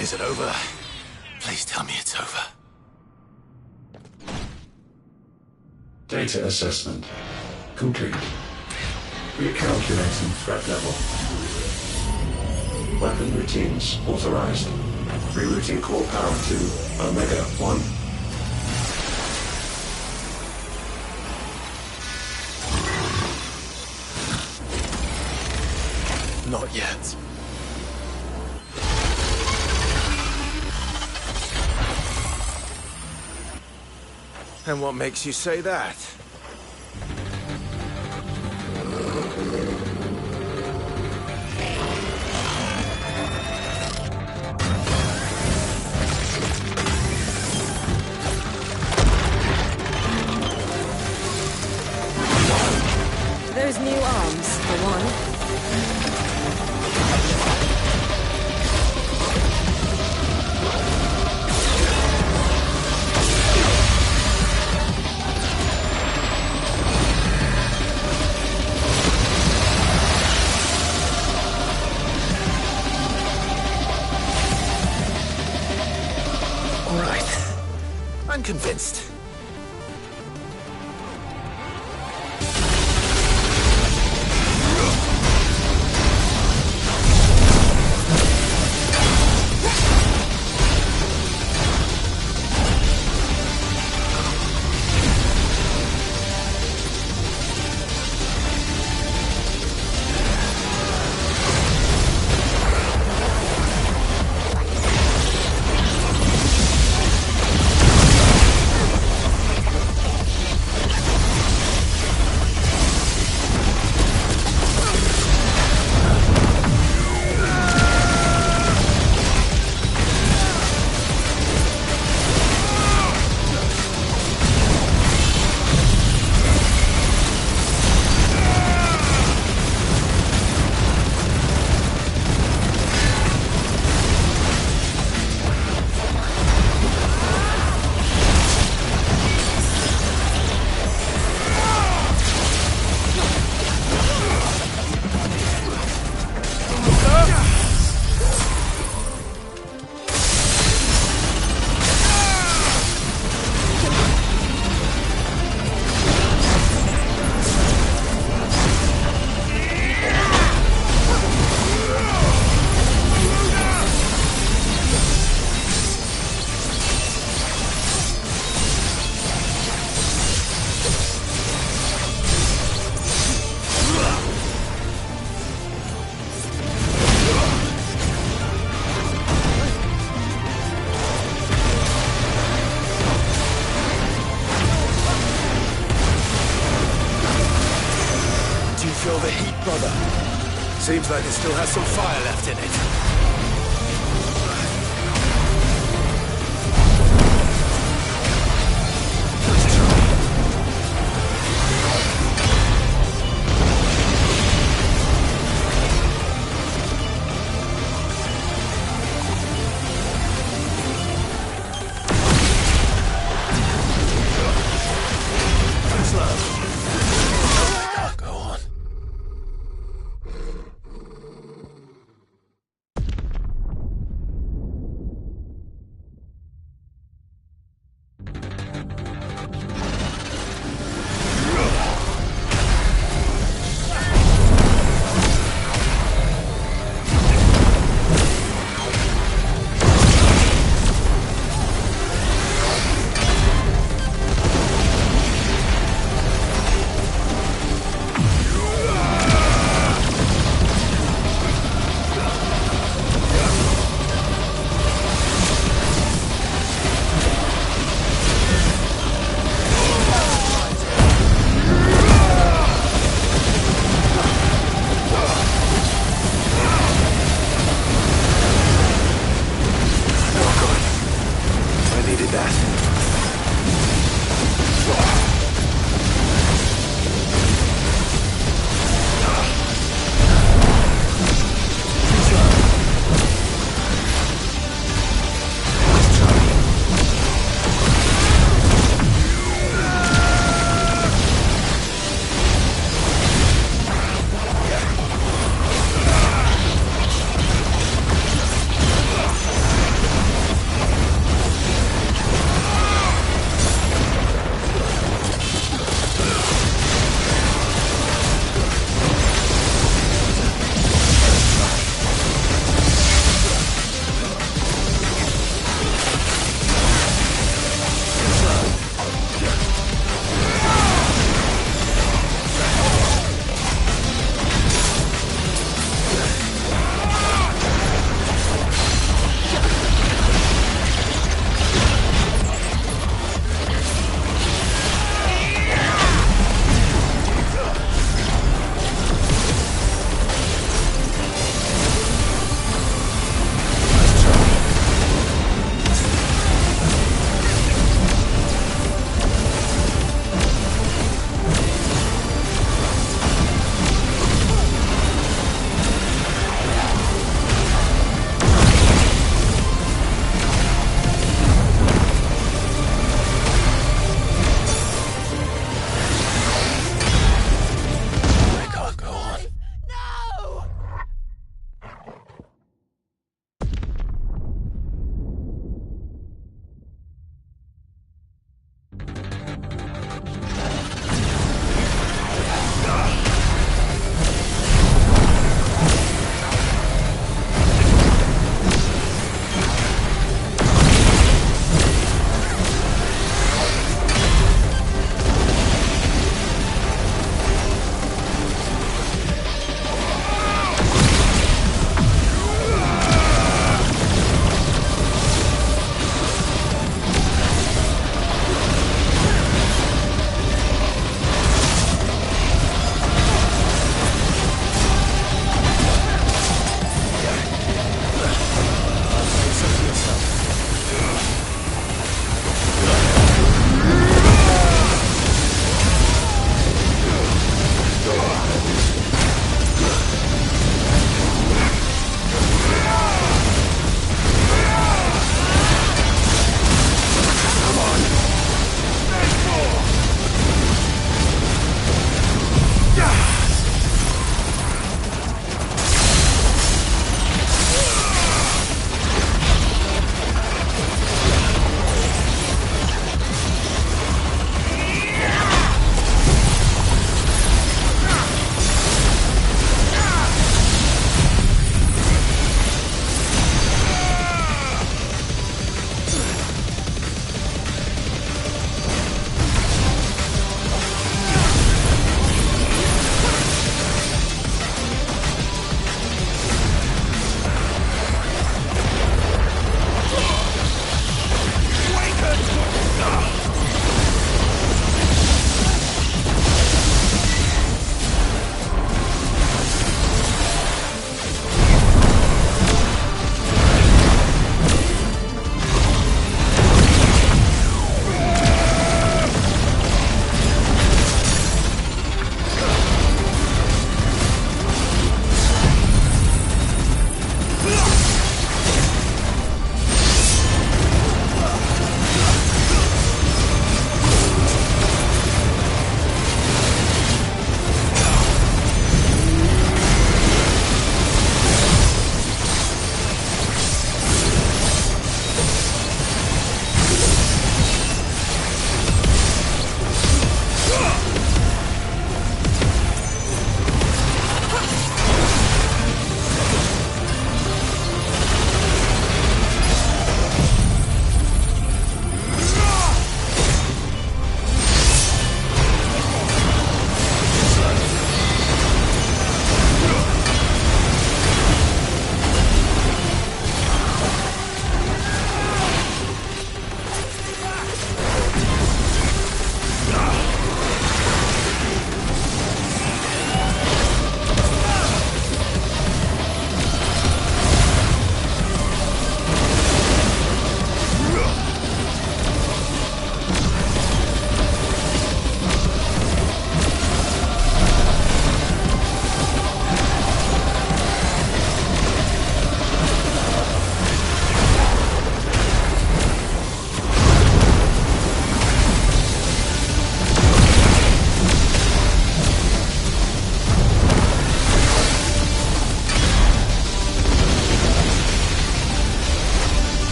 Is it over? Please tell me it's over. Data assessment complete. Recalculating threat level. Weapon routines authorized. Rerouting core power to Omega 1. Not yet. And what makes you say that? Those new arms, for one. All right. I'm convinced. Feel the heat, brother. Seems like it still has some fire left in it.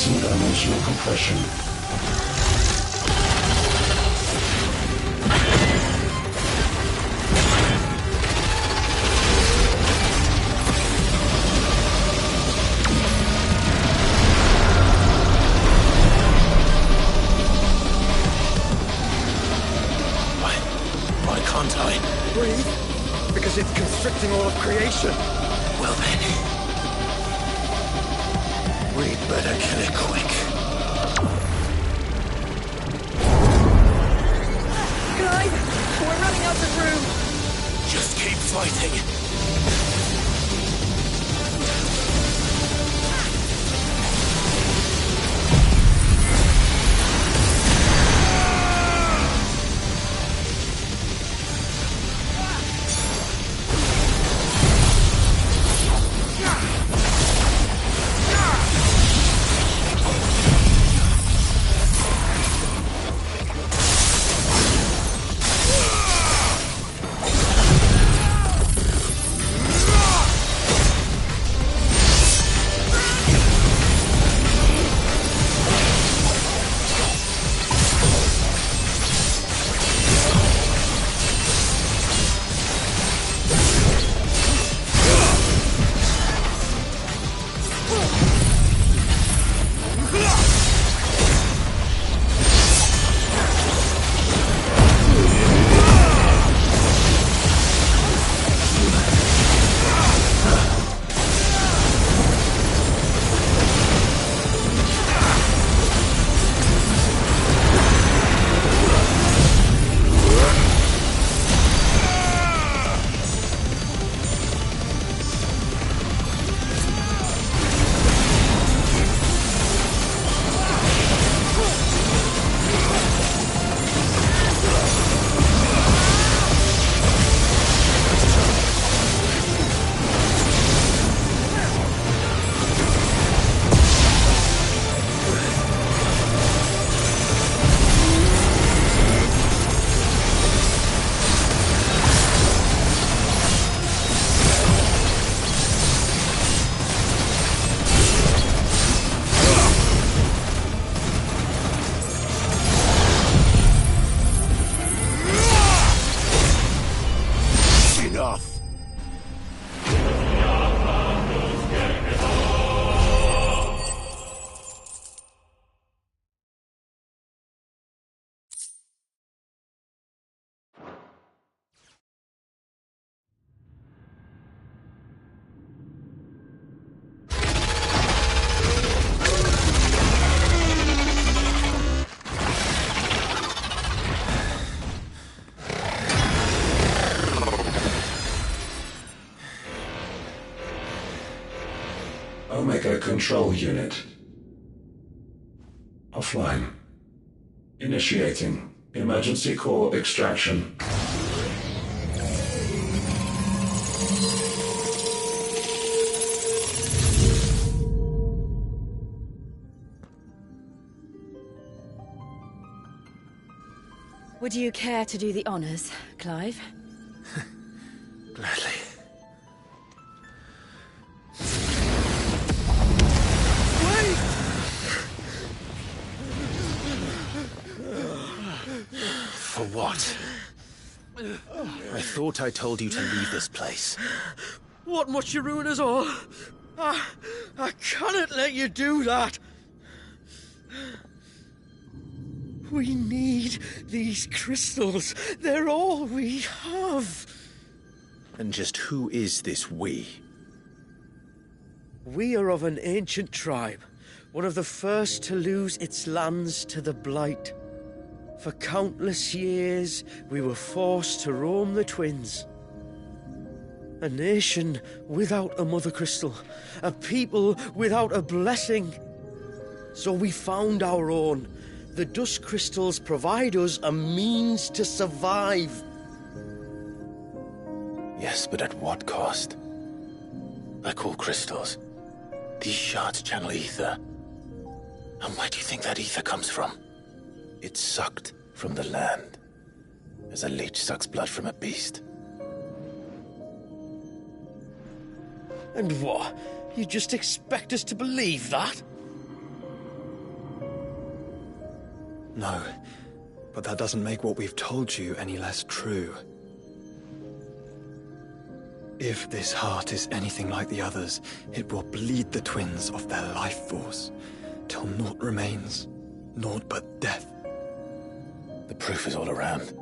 interdimensional compression. Why can't I? Breathe, because it's constricting all of creation. Well then, we'd better kill it quick. Clive, we're running out of room. Just keep fighting. Omega Control Unit. Offline. Initiating emergency core extraction. Would you care to do the honors, Clive? Gladly. For what? I thought I told you to leave this place. What must you ruin us all? I cannot let you do that. We need these crystals. They're all we have. And just who is this we? We are of an ancient tribe, one of the first to lose its lands to the Blight. For countless years, we were forced to roam the Twins. A nation without a Mother Crystal, a people without a blessing. So we found our own. The Dusk Crystals provide us a means to survive. Yes, but at what cost? Like all crystals, these shards channel ether. And where do you think that ether comes from? It's sucked from the land, as a leech sucks blood from a beast. And what? You just expect us to believe that? No, but that doesn't make what we've told you any less true. If this heart is anything like the others, it will bleed the twins of their life force, till naught remains, naught but death. The proof is all around.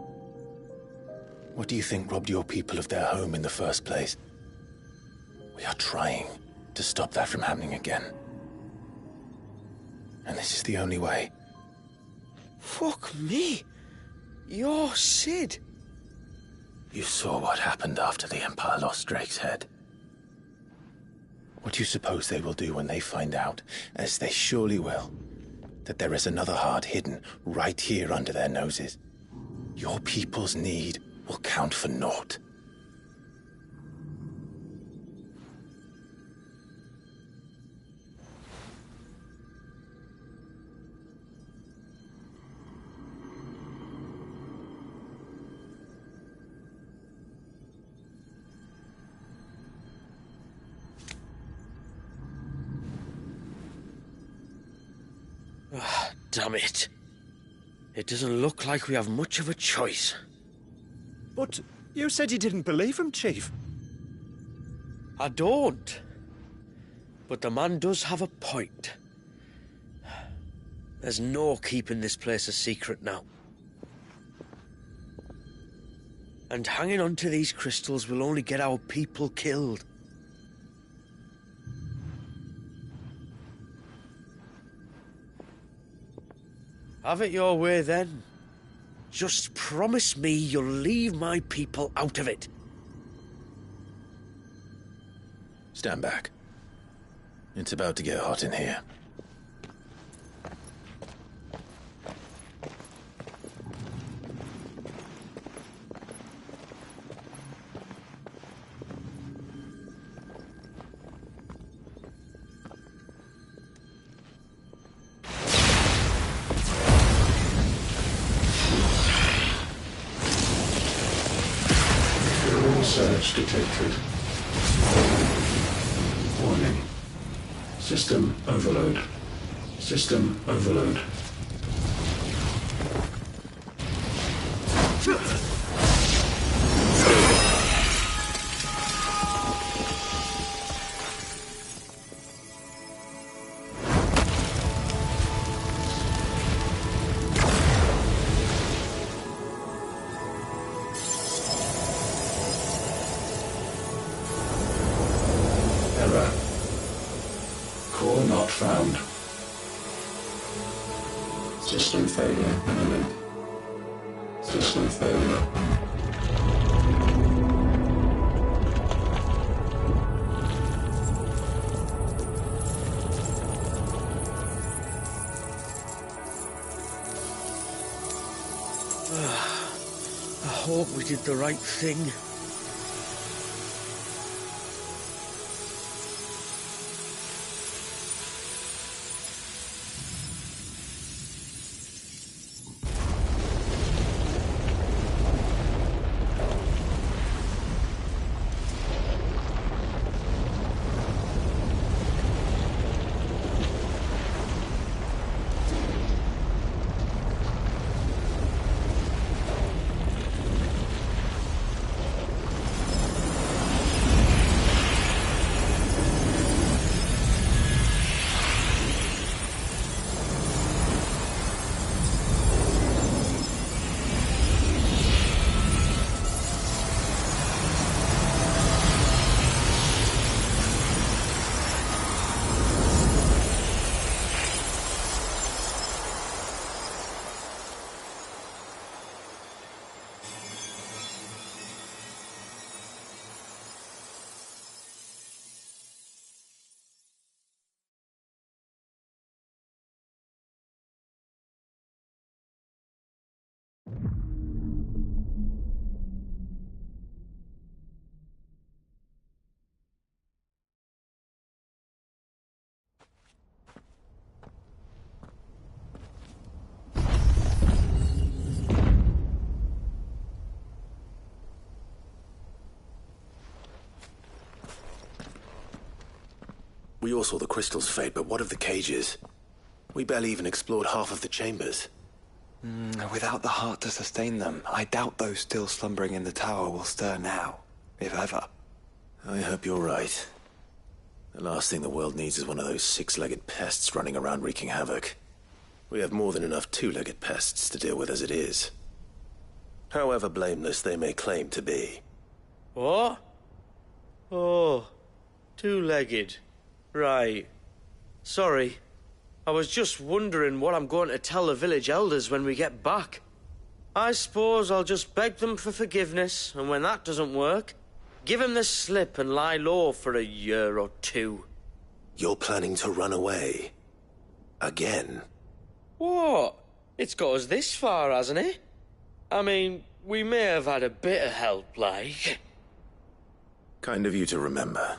What do you think robbed your people of their home in the first place? We are trying to stop that from happening again. And this is the only way. Fuck me! You're Sid. You saw what happened after the Empire lost Drake's head. What do you suppose they will do when they find out, as they surely will, that there is another heart hidden right here under their noses? Your people's need will count for naught. Damn it. It doesn't look like we have much of a choice. But you said you didn't believe him, Chief. I don't. But the man does have a point. There's no keeping this place a secret now. And hanging on to these crystals will only get our people killed. Have it your way, then. Just promise me you'll leave my people out of it. Stand back. It's about to get hot in here. Search detected. Warning. System overload. System overload. Error. Core not found. System failure imminent. System failure. I hope we did the right thing. We all saw the crystals fade, but what of the cages? We barely even explored half of the chambers. Without the heart to sustain them, I doubt those still slumbering in the tower will stir now, if ever. I hope you're right. The last thing the world needs is one of those six-legged pests running around wreaking havoc. We have more than enough two-legged pests to deal with as it is. However blameless they may claim to be. What? Oh, two-legged. Right. Sorry. I was just wondering what I'm going to tell the village elders when we get back. I suppose I'll just beg them for forgiveness, and when that doesn't work, give them the slip and lie low for a year or two. You're planning to run away? Again? What? It's got us this far, hasn't it? I mean, we may have had a bit of help, like. Kind of you to remember.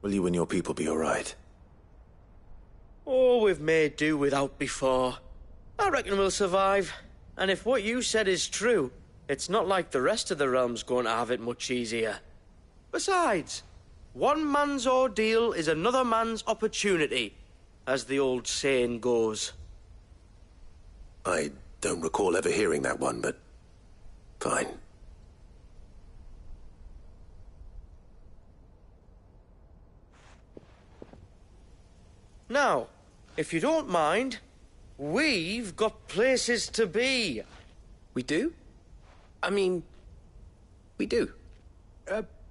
Will you and your people be all right? Oh, we've made do without before. I reckon we'll survive. And if what you said is true, it's not like the rest of the realm's going to have it much easier. Besides, one man's ordeal is another man's opportunity, as the old saying goes. I don't recall ever hearing that one, but fine. Now, if you don't mind, we've got places to be. We do? I mean, we do.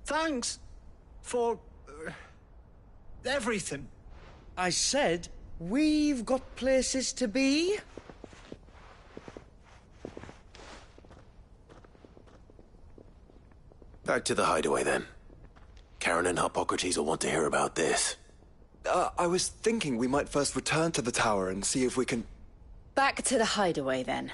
Thanks for everything. I said we've got places to be. Back to the hideaway, then. Karen and Hippocrates will want to hear about this. I was thinking we might first return to the tower and see if we can... Back to the hideaway, then.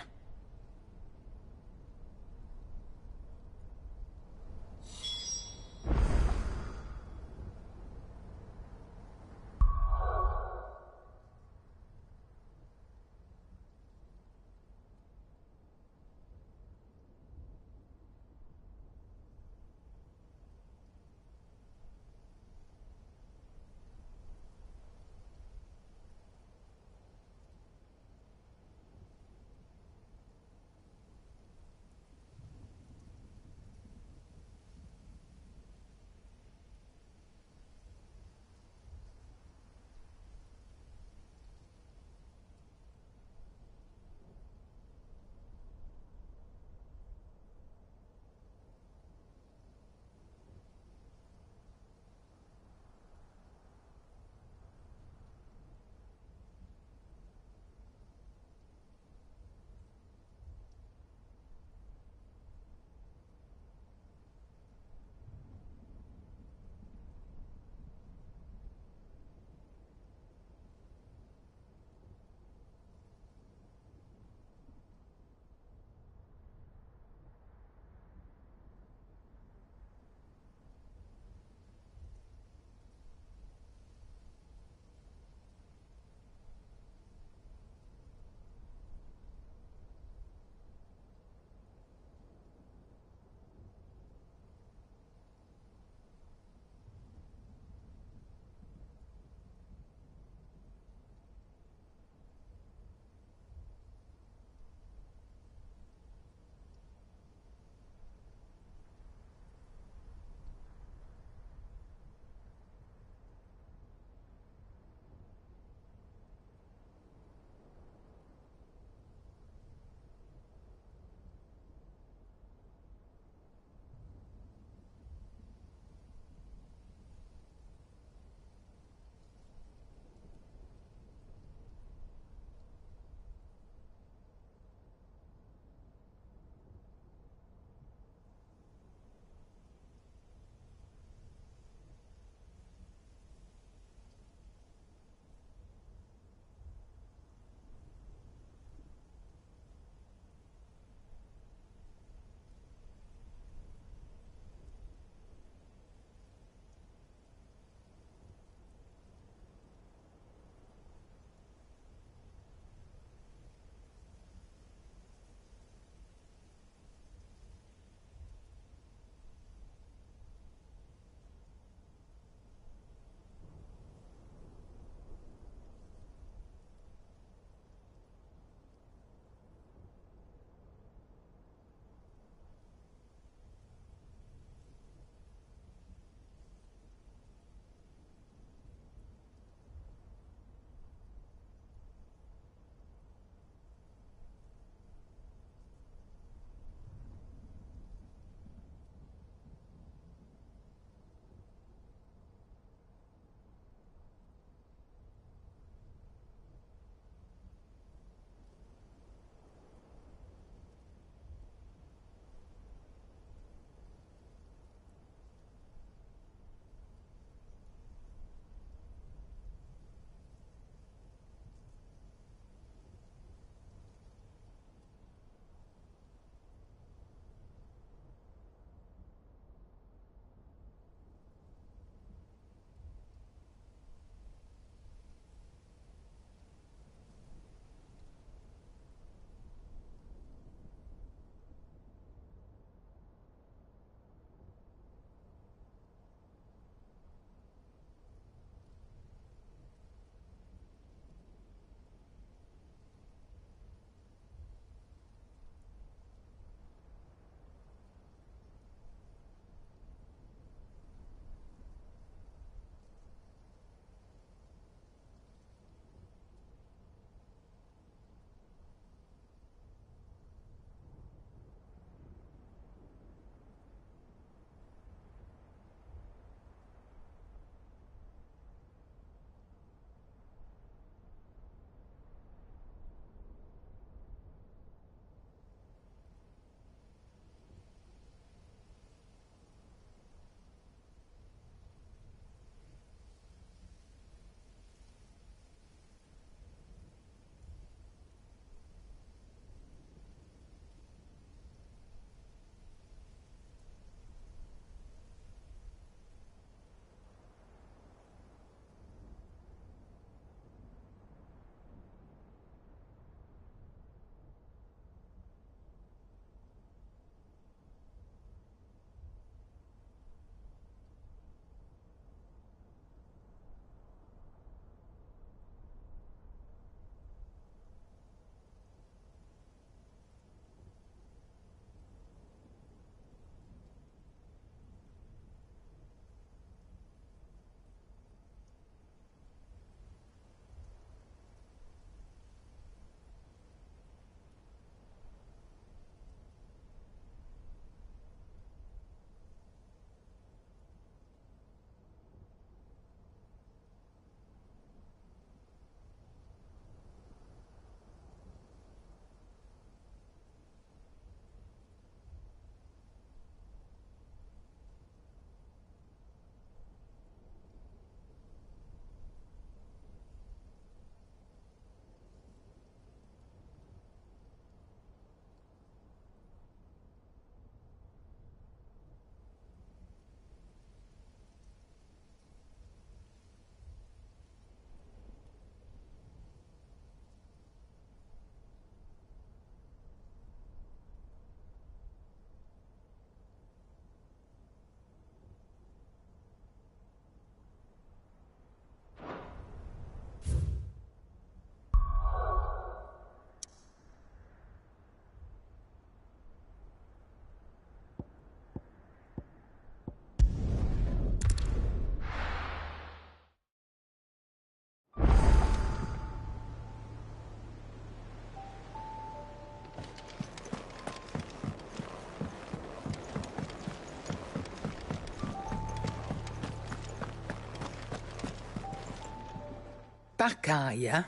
back, are you?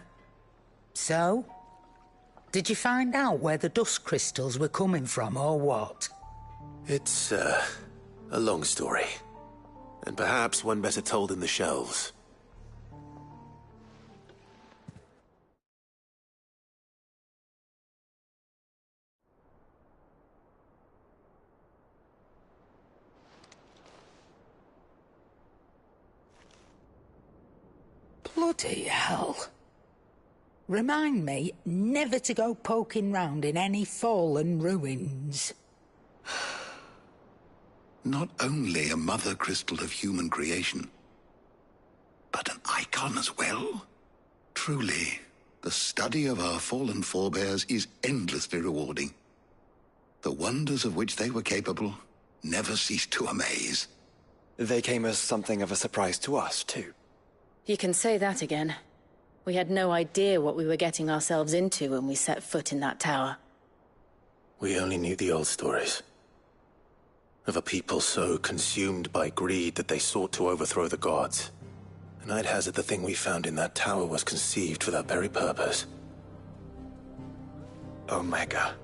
So? Did you find out where the dust crystals were coming from, or what? It's, a long story. And perhaps one better told in the shelves. Bloody hell. Remind me never to go poking round in any fallen ruins. Not only a mother crystal of human creation, but an icon as well. Truly, the study of our fallen forebears is endlessly rewarding. The wonders of which they were capable never cease to amaze. They came as something of a surprise to us, too. You can say that again. We had no idea what we were getting ourselves into when we set foot in that tower. We only knew the old stories. Of a people so consumed by greed that they sought to overthrow the gods. And I'd hazard the thing we found in that tower was conceived for that very purpose. Omega,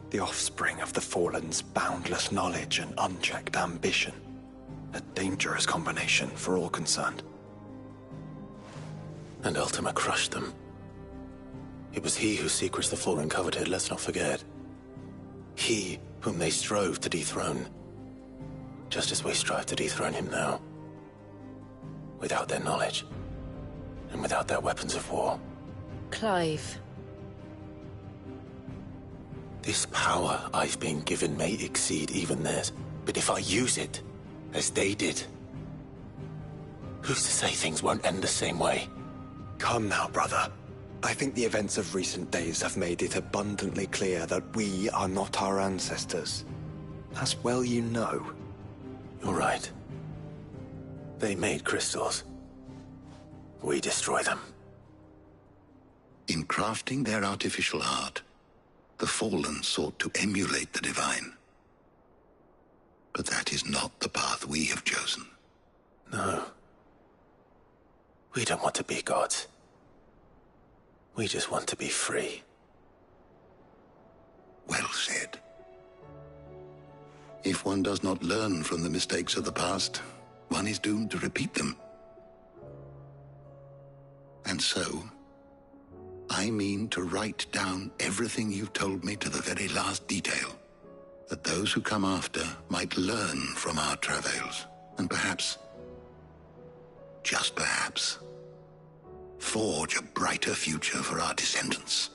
the offspring of the Fallen's boundless knowledge and unchecked ambition. A dangerous combination for all concerned. And Ultima crushed them. It was he whose secrets the Fallen coveted, let's not forget. He whom they strove to dethrone. Just as we strive to dethrone him now. Without their knowledge. And without their weapons of war. Clive. This power I've been given may exceed even theirs. But if I use it, as they did, who's to say things won't end the same way? Come now, brother. I think the events of recent days have made it abundantly clear that we are not our ancestors. As well you know. You're right. They made crystals. We destroy them. In crafting their artificial art, the Fallen sought to emulate the divine. But that is not the path we have chosen. No. We don't want to be gods. We just want to be free. Well said. If one does not learn from the mistakes of the past, one is doomed to repeat them. And so, I mean to write down everything you've told me to the very last detail, that those who come after might learn from our travails, and perhaps, just perhaps, forge a brighter future for our descendants.